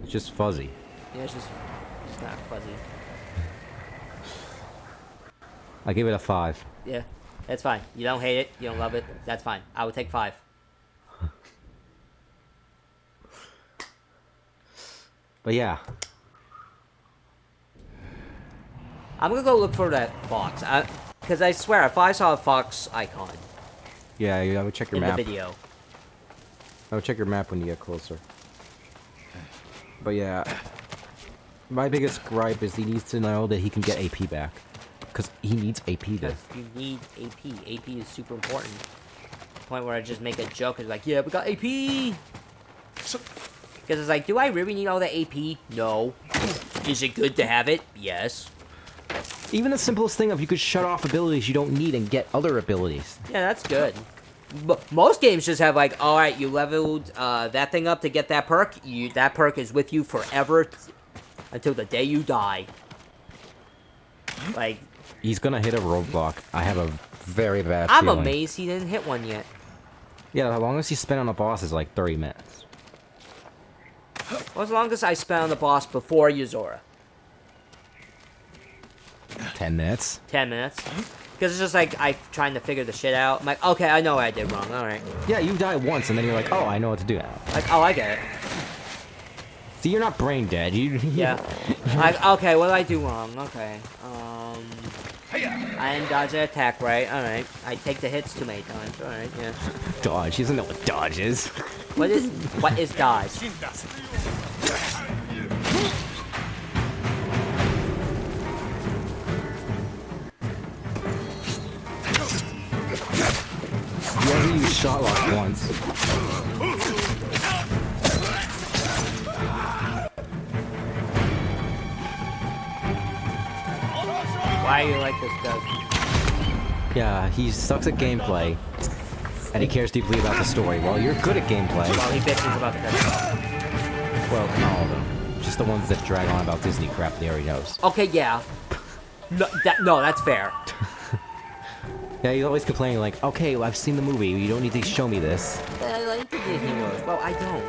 It's just fuzzy. Yeah, it's not fuzzy. I give it a 5. Yeah, that's fine. You don't hate it, you don't love it, that's fine. I would take 5. But yeah. I'm gonna go look for that fox. Because I swear, if I saw a fox icon Yeah, I would check your in map. the video. I would check your map when you get closer. But yeah. My biggest gripe is he needs to know that he can get AP back. Because he needs AP to... Because you need AP. AP is super important. The point where I just make a joke is like, yeah, we got AP! Because it's like, do I really need all the AP? No. Is it good to have it? Yes. Even the simplest thing of you could shut off abilities you don't need and get other abilities. Yeah, that's good. But most games just have like, alright, you leveled that thing up to get that perk. That perk is with you forever until the day you die. Like, He's gonna hit a roadblock. I have a very bad I'm feeling. amazed he didn't hit one yet. Yeah, the longest you spend on a boss is like 30 minutes. What's the longest I spent on the boss before Yuzora? 10 minutes. 10 minutes. Because it's just like, I trying to figure the shit out. I'm like, okay, I know what I did wrong, alright. Yeah, you die once and then you're like, oh, I know what to do now. Like, oh, I get it. See, you're not brain dead. You Yeah. Like, okay, what did I do wrong? Okay. I didn't dodge the attack right. Alright. I take the hits too many times. Alright, yeah. Dodge. He doesn't know what dodge is. What is dodge? You only use shot lock once. Why are you like this, Doug? Yeah, he sucks at gameplay. And he cares deeply about the story. Well, you're good at gameplay. Well, he bitches about the cutscene. Well, not all of them. Just the ones that drag on about Disney crap they already knows. Okay, yeah. No, that's fair. Yeah, he's always complaining like, okay, well, I've seen the movie. You don't need to show me this. I like the Disney movies. Well, I don't.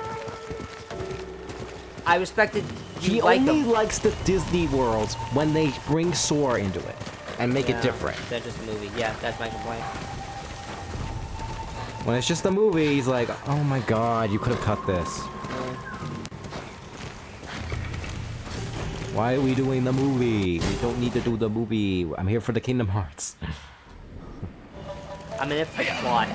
I respected you He like only them. likes the Disney worlds when they bring Sora into it and make it different. That's just a movie. Yeah, that's my complaint. When it's just a movie, he's like, oh my god, you could have cut this. Why are we doing the movie? We don't need to do the movie. I'm here for the Kingdom Hearts. I'm in it for the plot.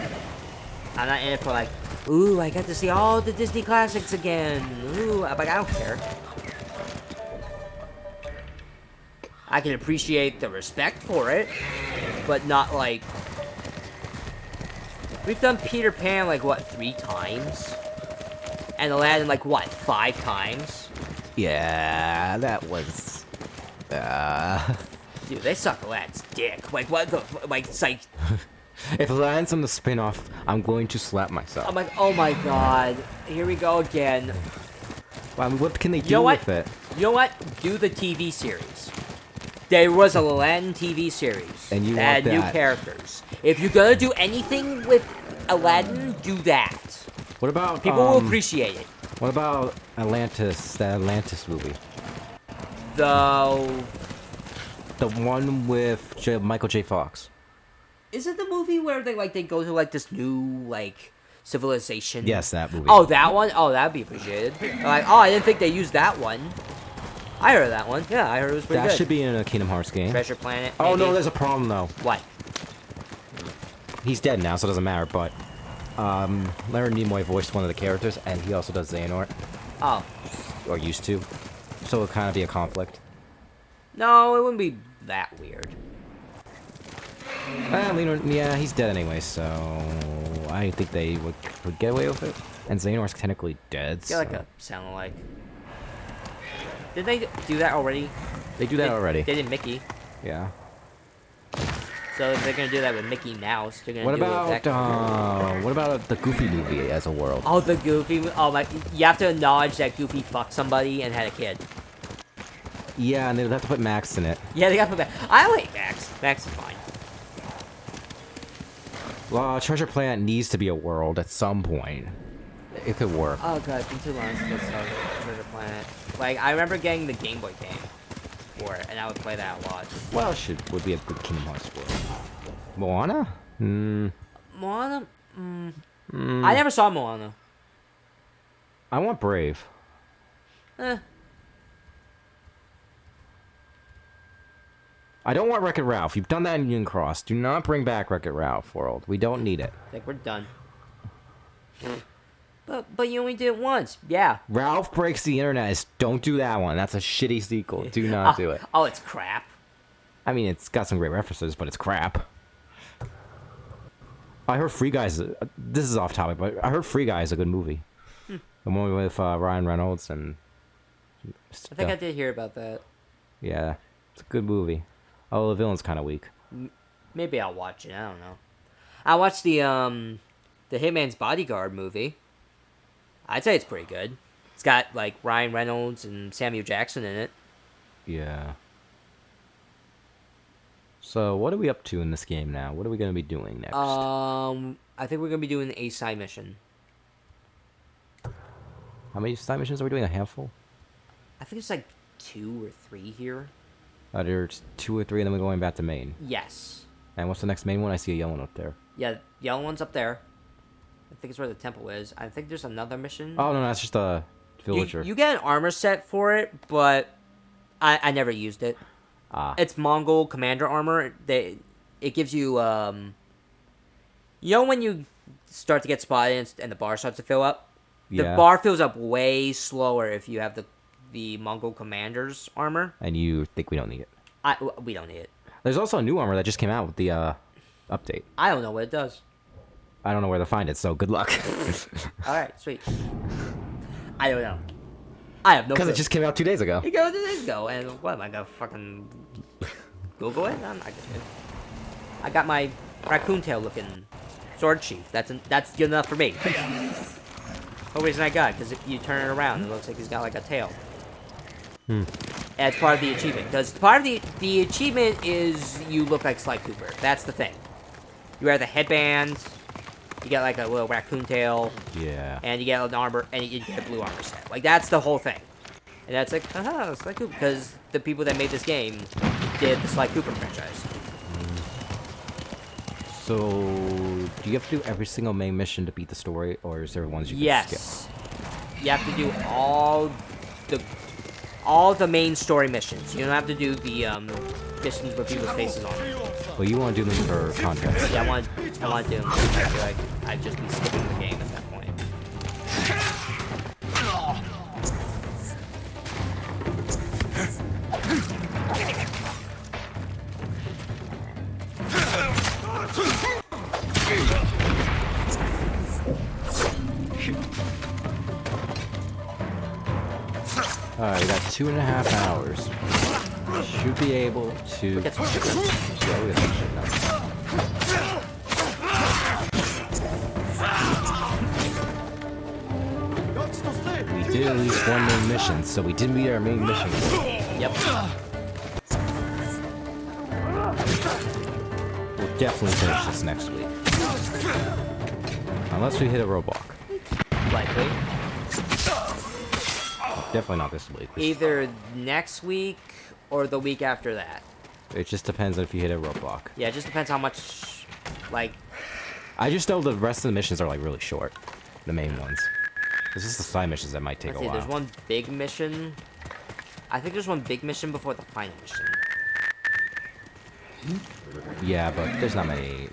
I'm not in it for like, ooh, I got to see all the Disney classics again. Ooh, I'm like, I don't care. I can appreciate the respect for it, but not like... We've done Peter Pan like, what, 3 times? And Aladdin like, what, 5 times? Yeah, that was... Dude, they suck Aladdin's dick. Like, what the... Like, it's like... If Aladdin's on the spin-off, I'm going to slap myself. I'm like, oh my god. Here we go again. Well, I mean, what can they do You know what? with it? You know what? Do the TV series. There was a Aladdin TV series And you that want had new that. characters. If you're gonna do anything with Aladdin, do that. What about People will appreciate it. What about Atlantis? That Atlantis movie, Though, the one with Michael J. Fox. is it the movie where they go to like this new like civilization? Yes, that movie. Oh, that one. Oh, that'd be appreciated. Like, oh, I didn't think they used that one. I heard that one. Yeah, I heard it was pretty that good. should be in a Kingdom Hearts game. Treasure Planet. Oh maybe? no, there's a problem though. What? He's dead now, so it doesn't matter. But Leonard Nimoy voiced one of the characters, and he also does Xehanort, Oh. or used to. So it'll kind of be a conflict. No, it wouldn't be that weird. Leonard, yeah, he's dead anyway, so I think they would get away with it. And Xehanort's technically dead. I feel like so- a sound alike. Did they do that already? They do that already. They did Mickey. Yeah. So if they're gonna do that with Mickey Mouse, they're gonna What do it about with that. what about the Goofy movie as a world? Oh, the Goofy. Oh my! You have to acknowledge that Goofy fucked somebody and had a kid. Yeah, and they would have to put Max in it. Yeah, they got to put Max. I like Max. Max is fine. Well, Treasure Planet needs to be a world at some point. It could work. Oh god, it's been too long since I saw Treasure Planet. Like I remember getting the Game Boy game for it, and I would play that a lot. Well, it would be a good Kingdom Hearts world. Moana? Moana? I never saw Moana. I want Brave. I don't want Wreck-It Ralph. You've done that in Union Cross. Do not bring back Wreck-It Ralph world. We don't need it. I think we're done. But you only did it once. Yeah. Ralph Breaks the Internet. Don't do that one. That's a shitty sequel. Do not do it. Oh, it's crap. I mean, it's got some great references, but it's crap. I heard Free Guy's... this is off topic, but I heard Free Guy is a good movie. The one with Ryan Reynolds and... I think I did hear about that. Yeah, it's a good movie. Oh, the villain's kind of weak. Maybe I'll watch it. I don't know. I watched the Hitman's Bodyguard movie. I'd say it's pretty good. It's got like Ryan Reynolds and Samuel Jackson in it. Yeah. So, what are we up to in this game now? What are we going to be doing next? I think we're gonna be doing a side mission. How many side missions are we doing? A handful? I think it's like 2 or 3 here. There's 2 or 3, and then we're going back to main. Yes. And what's the next main one? I see a yellow one up there. Yeah, the yellow one's up there. I think it's where the temple is. I think there's another mission. Oh, no, that's just a villager. You get an armor set for it, but I never used it. It's Mongol commander armor. It gives you, you know when you start to get spotted and the bar starts to fill up? The bar fills up way slower if you have the Mongol commander's armor. And you think we don't need it? We don't need it. There's also a new armor that just came out with the update. I don't know what it does. I don't know where to find it, so good luck. Alright, sweet. I don't know. I have no clue. Because it just came out 2 days ago. It goes 2 days ago, and what am I gonna fucking Google it? I'm not gonna. I got my raccoon tail looking sword sheath. That's good enough for me. No reason I got it, because if you turn it around, it looks like he's got like a tail. And it's part of the achievement, because part of the achievement is you look like Sly Cooper. That's the thing. You wear the headband, you get like a little raccoon tail, and you get an armor, and you get a blue armor set. Like that's the whole thing. And that's like, haha, Sly Cooper, because the people that made this game did the Sly Cooper franchise. So, do you have to do every single main mission to beat the story, or is there ones you can skip? Yes. You have to do all the main story missions. You don't have to do the missions with people's faces on it. Well, you want to do them for context. Yeah, I want to do them. I feel like I'd just be skipping the game at that point. Alright, we got 2.5 hours. Should be able to... Get some shit done. Yeah, we got some shit done. We did at least one main mission, so we did meet our main mission. Yep. We'll definitely finish this next week. Unless we hit a roadblock. Likely. Definitely not this week. Either next week or the week after that. It just depends on if you hit a roadblock. Yeah, it just depends how much, like... I just know the rest of the missions are, like, really short. The main ones. It's just the side missions that might take a while. There's one big mission. I think there's one big mission before the final mission. Yeah, but there's not many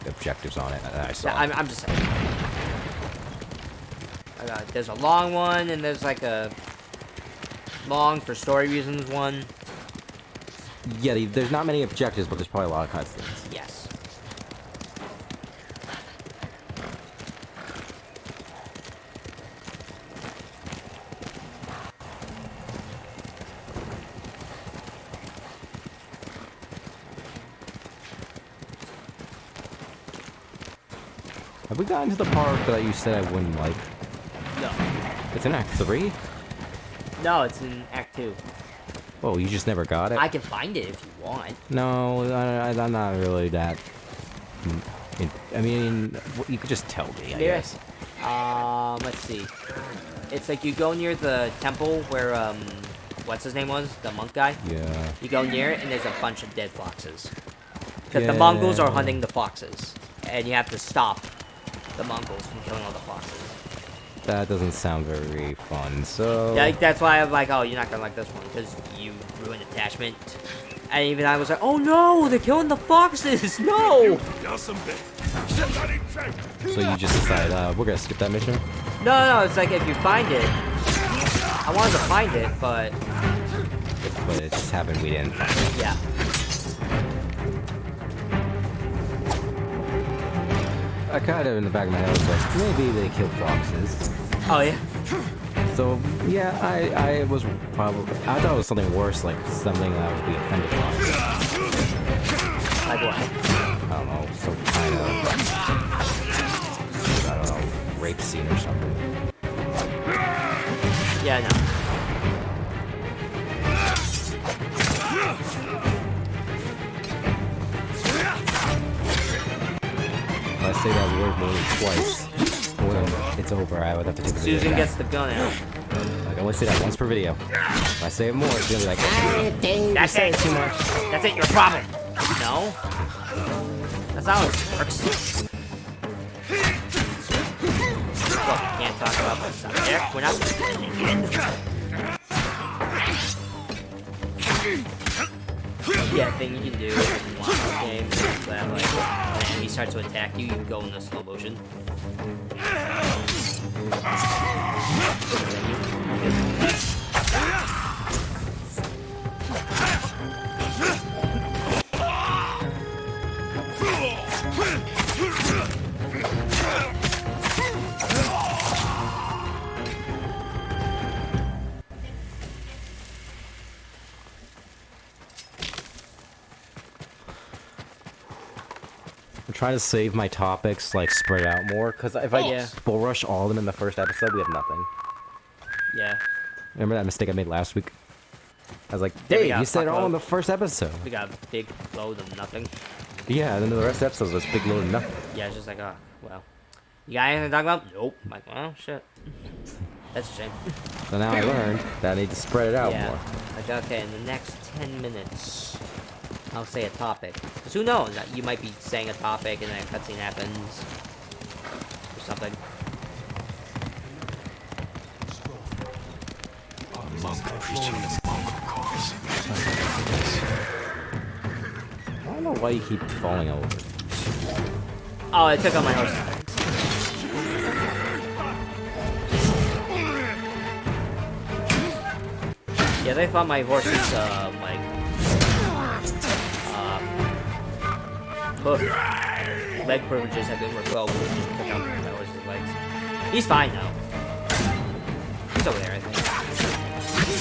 objectives on it that I saw. Yeah, I'm just saying. There's a long one, and there's like a long for story reasons one. Yeah, there's not many objectives, but there's probably a lot of cutscenes. Yes. Have we gotten to the part that you said I wouldn't like? No. It's in Act 3? No, it's in Act 2. Oh, you just never got it? I can find it if you want. No, I'm not really that... I mean, you could just tell me, I guess. Let's see. It's like you go near the temple where, what's his name was? The monk guy? Yeah. You go near it, and there's a bunch of dead foxes. Because the Mongols are hunting the foxes. And you have to stop the Mongols from killing all the foxes. That doesn't sound very fun, so... Yeah, that's why I'm like, oh, you're not gonna like this one, because you ruined attachment. And even I was like, oh no, they're killing the foxes, no! So you just decided, we're gonna skip that mission? No, it's like, if you find it, I wanted to find it, but... But it just happened we didn't find it. Yeah. I kind of, in the back of my head, was like, maybe they killed foxes. Oh, yeah? So, yeah, I was probably... I thought it was something worse, like something that I would be offended by. Like what? I don't know, some kind of... I don't know, rape scene or something. Yeah, no. say that word more than twice, more than it's over, I would have to take the video Susan down. gets the gun out. Like, I only say that once per video. If I say it more, it's gonna be like, dang, That's it. too much. That's it, your problem. No. That's not how it works. Look, can't talk about this stuff. There, we're not. Yeah, thing you can do in one game is that, like, when an enemy starts to attack you, you can go into slow motion. I'm trying to save my topics, like, spread out more, because if I bull rush all of them in the first episode, we have nothing. Yeah. Remember that mistake I made last week? I was like, Yeah, we Dave, got you said it all fuckload. in the first episode. We got a big load of nothing. Yeah, and then the rest of the episodes was big load of nothing. Yeah, it's just like, oh, well. You got anything to talk about? Nope. I'm like, oh, shit. That's a shame. So now I learned that I need to spread it out Yeah. more. Like, okay, in the next 10 minutes, I'll say a topic. Because who knows? You might be saying a topic and then a cutscene happens. Or something. A monk preaching the Mongol cause. I don't know why you keep falling over. Oh, I took out my horse. Yeah, they thought my horse's, leg privileges have been revoked. Just took out my horse's legs. He's fine now. He's over there, I think.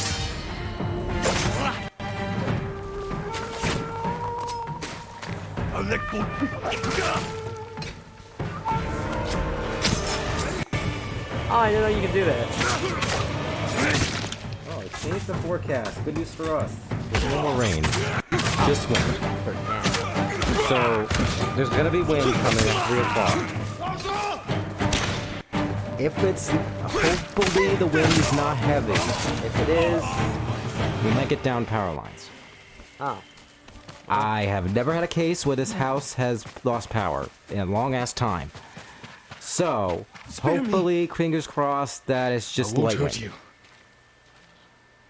Oh, I didn't know you could do that. Oh, it changed the forecast. Good news for us. There's no more rain. Just wind. So, there's gonna be wind coming at 3 o'clock. If it's... Hopefully the wind is not heavy. If it is, we might get down power lines. Oh. I have never had a case where this house has lost power in a long-ass time. So, hopefully, fingers crossed, that it's just I won't lightning. hurt you.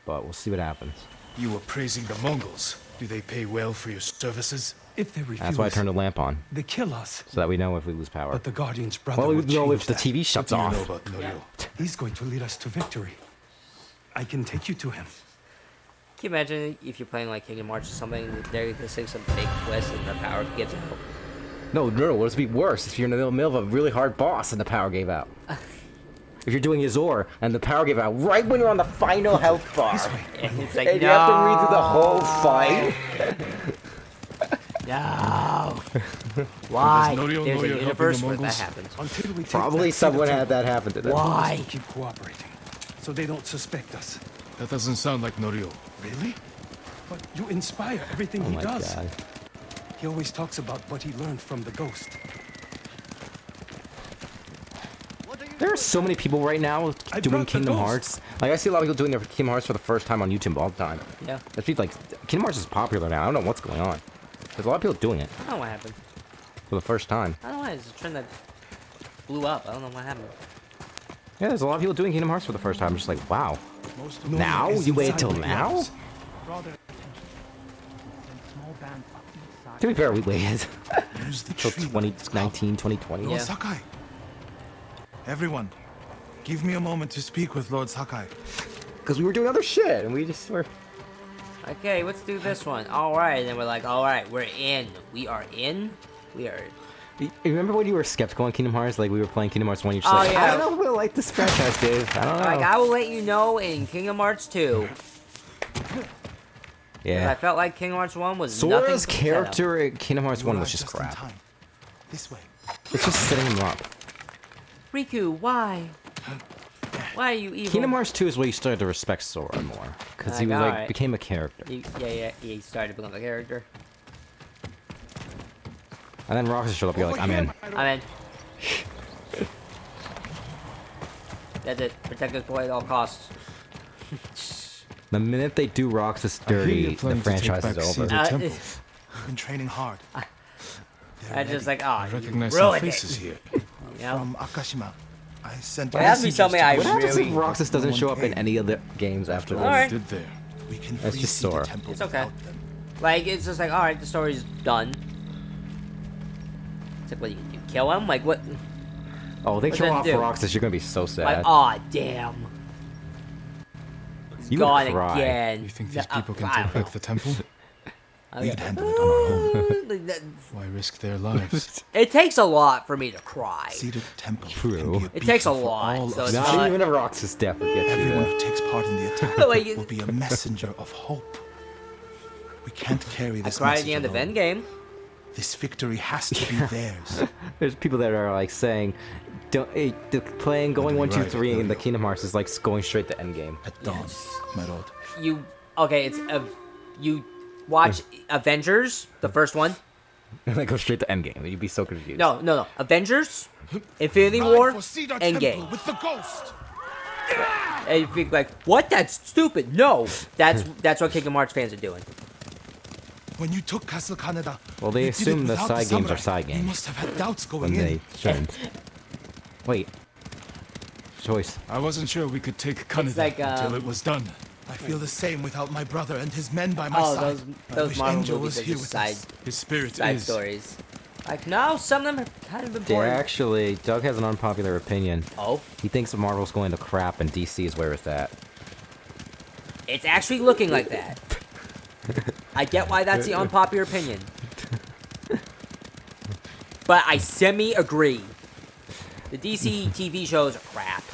But we'll see what happens. You were praising the Mongols. Do they pay well for your services? If they refuse, That's why I turned the lamp on, they kill us. so that we know if we lose power. But the Guardian's brother Well, we will know if change the that. TV shuts What do you off. know about Norio? He's going to lead us to victory. I can take you to him. Can you imagine if you're playing like Kingdom Hearts or something, they're gonna say some big twist and the power gives out? No, what's be worse if you're in the middle of a really hard boss and the power gave out. If you're doing Azor and the power gave out right when you're on the final health bar. And it's like, And no. you have to read through the whole fight. No. Why? Does Norio There's know a you're helping universe the where that Mongols? happens. Until we take Probably that someone citadel, had that happen to them. Why? we'll keep cooperating, so they don't suspect us. That doesn't sound like Norio. Really? But you inspire everything Oh he my does. god. He always talks about what he learned from the ghost. There are so many people right now I doing brought the Kingdom ghost. Hearts. Like, I see a lot of people doing their Kingdom Hearts for the first time on YouTube all the time. Yeah. There's people like, Kingdom Hearts is popular now. I don't know what's going on. There's a lot of people doing it I don't know what happened. for the first time. I don't know why. It's a trend that blew up. I don't know what happened. Yeah, there's a lot of people doing Kingdom Hearts for the first time. I'm just like, wow. Norio Now? is You waited inside till the now? walls. To be fair, we waited Use the till tree 2019, 2020. Lord Yeah. Sakai. Everyone, give me a moment to speak with Lord Sakai. Because we were doing other shit, and we just were... Okay, let's do this one. All right, and then we're like, all right, we're in. We are in. We are. You remember when you were skeptical on Kingdom Hearts? Like, we were playing Kingdom Hearts 1, you're just Oh, like, yeah. I don't know if we'll like this franchise, Dave. I don't know. Like, I will let you know in Kingdom Hearts 2. Yeah. I felt like Kingdom Hearts 1 was nothing. Sora's but setup. character in Kingdom Hearts 1 You was arrived just in crap. time. This way. It's just setting him up. Riku, why? Why are you evil? Kingdom Hearts 2 is where you started to respect Sora more. Because he Like, was, like, alright. became a character. He started to become a character. And then Roxas showed up, you're like, I'm in. I mean, That's it. Protect this boy at all costs. The minute they do Roxas I hear dirty, you're the planning to take franchise back is over. Cedar Temple. We've been training hard. I just like, oh, I you recognize some ruined faces it. here. You know? From Akashima, I sent Well, that's me something I What happens really. if Roxas doesn't show up in any of the games after What this? Alright. we did there. We can That's free just Cedar sore. Temple It's okay. without them. Like, it's just like, alright, the story's done. It's like, what, you can do? Kill him? Like, what? Oh, they What kill does off it do? Roxas, you're gonna be so sad. Like, aw, damn. He's You would gone cry. again. You think these people can I take don't back know. the temple? We'd handle it on our own. Like, that- Why risk their lives? It takes a lot for me to cry. Cedar Temple True. can be a It takes a beacon for lot, all so of it's Not not- even a Roxas death would get you Everyone there. who takes part in the attack Like, will be a messenger of hope. We can't carry I this cried at message the end of alone. Endgame. This victory has to be theirs. There's people that are like saying, don't, the playing going 1, 2, 3 in the Kingdom Hearts is like going straight to Endgame. At dawn, my lord. You okay? It's you watch Avengers, the first one. Like go straight to Endgame. You'd be so confused. No. Avengers, Infinity War, Endgame. with the ghost. And you think like, what? That's stupid. No, that's what Kingdom Hearts fans are doing. When you took Castle Canada, Well, they you did it assume the without side games samurai. are side You games. must have had doubts going When in. they shouldn't. Wait. Choice. I wasn't sure we could take Canada like, until it was done. I feel the same without my brother and his men by my Oh, side. I those wish Marvel Angel movies was are here just with side us. His spirit side is. stories. Like no, some of them are kind of Yeah, important. actually, Doug has an unpopular opinion. Oh, He thinks Marvel's going to crap and DC is where it's at. it's actually looking like that. I get why that's the unpopular opinion. But I semi-agree. The DC TV shows are crap.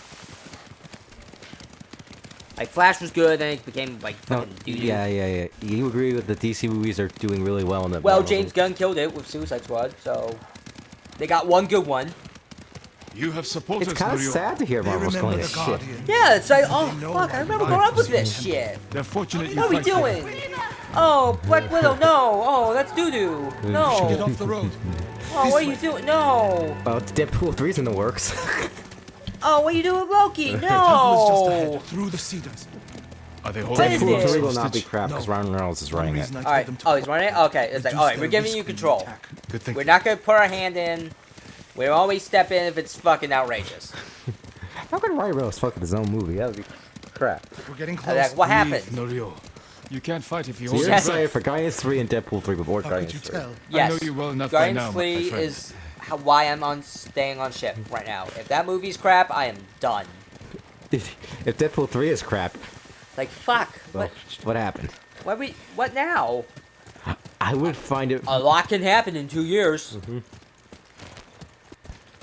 Like, Flash was good, then it became, like, No, fucking doo-doo. yeah. You agree with the DC movies are doing really well in the Well, Marvel James movies? Gunn killed it with Suicide Squad, so... They got one good one. You have supported It's kind of Mario. sad to hear They Marvel's remember going the to shit. Guardian. Yeah, it's like, oh, They know fuck, I why remember life growing up with is this in shit. They're fortunate you What are we fight for them. doing? Oh, Black Widow, no. Oh, that's doo-doo. Get No. off the road. Oh, what are you doing? No. Well, Deadpool 3's in the works. Oh, what are you doing, Loki? Temple is just ahead, No. through the cedars. Are they What holding is Deadpool this? 3 will not be hostage? crap because No. Ryan Reynolds is One running it. reason I told Alright. them to Oh, he's running it? Okay. It's like, reduce alright, their we're giving you risk when control. attack. Good thing. We're not gonna put our hand in. We always step in if it's fucking outrageous. How could Ryan Reynolds fuck with his own movie? That would be crap. We're getting Like, close. what Leave happened? Norio. You can't fight if you So hold you're Yes. your excited breath. for Guardians 3 and Deadpool 3 before How Guardians could you 3. tell? Yes. know you well enough by Guardians now, my 3 friend. is why I'm on staying on ship right now. If that movie's crap, I am done. If Deadpool 3 is crap, Like, fuck. well, what happened? What now? I would find it. A lot can happen in 2 years.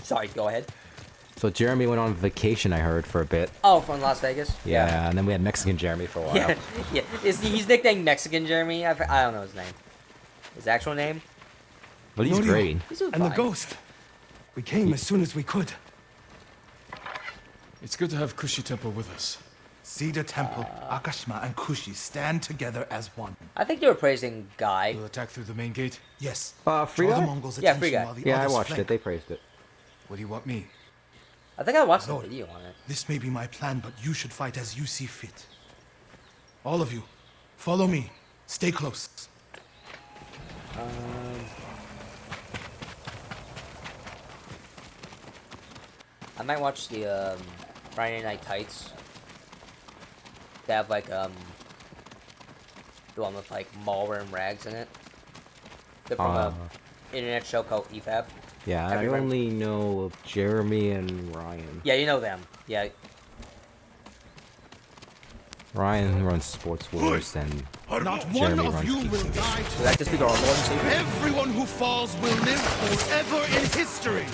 Sorry, go ahead. So Jeremy went on vacation, I heard, for a bit. Oh, from Las Vegas? Yeah, and then we had Mexican Jeremy for a while. Yeah, yeah. He's nicknamed Mexican Jeremy. I don't know his name. His actual name? But he's Norio. great. He's doing And the fine. ghost. We came as soon as we could. It's good to have Kushi Temple with us. Cedar Temple, Akashima, and Kushi stand together as one. I think you were praising Guy. We'll attack through the main gate. Yes. Free Draw the Guy? Mongols' Yeah, Free attention Guy. while the Yeah, I others watched flank. it. They praised it. What do you want me? I think I watched the Lord. video on it. This may be my plan, but you should fight as you see fit. All of you, follow me. Stay close. I might watch the Friday Night Tights. They have like the one with like Malware and Rags in it. They're from a internet show called EFAB. Yeah, Have I you heard- only know of Jeremy and Ryan. Yeah, you know them. Yeah. Ryan runs Sports Wars and Not one Jeremy of runs you Geek will TV. die. Does that just be our Lord and Savior? Everyone who falls will live forever in history.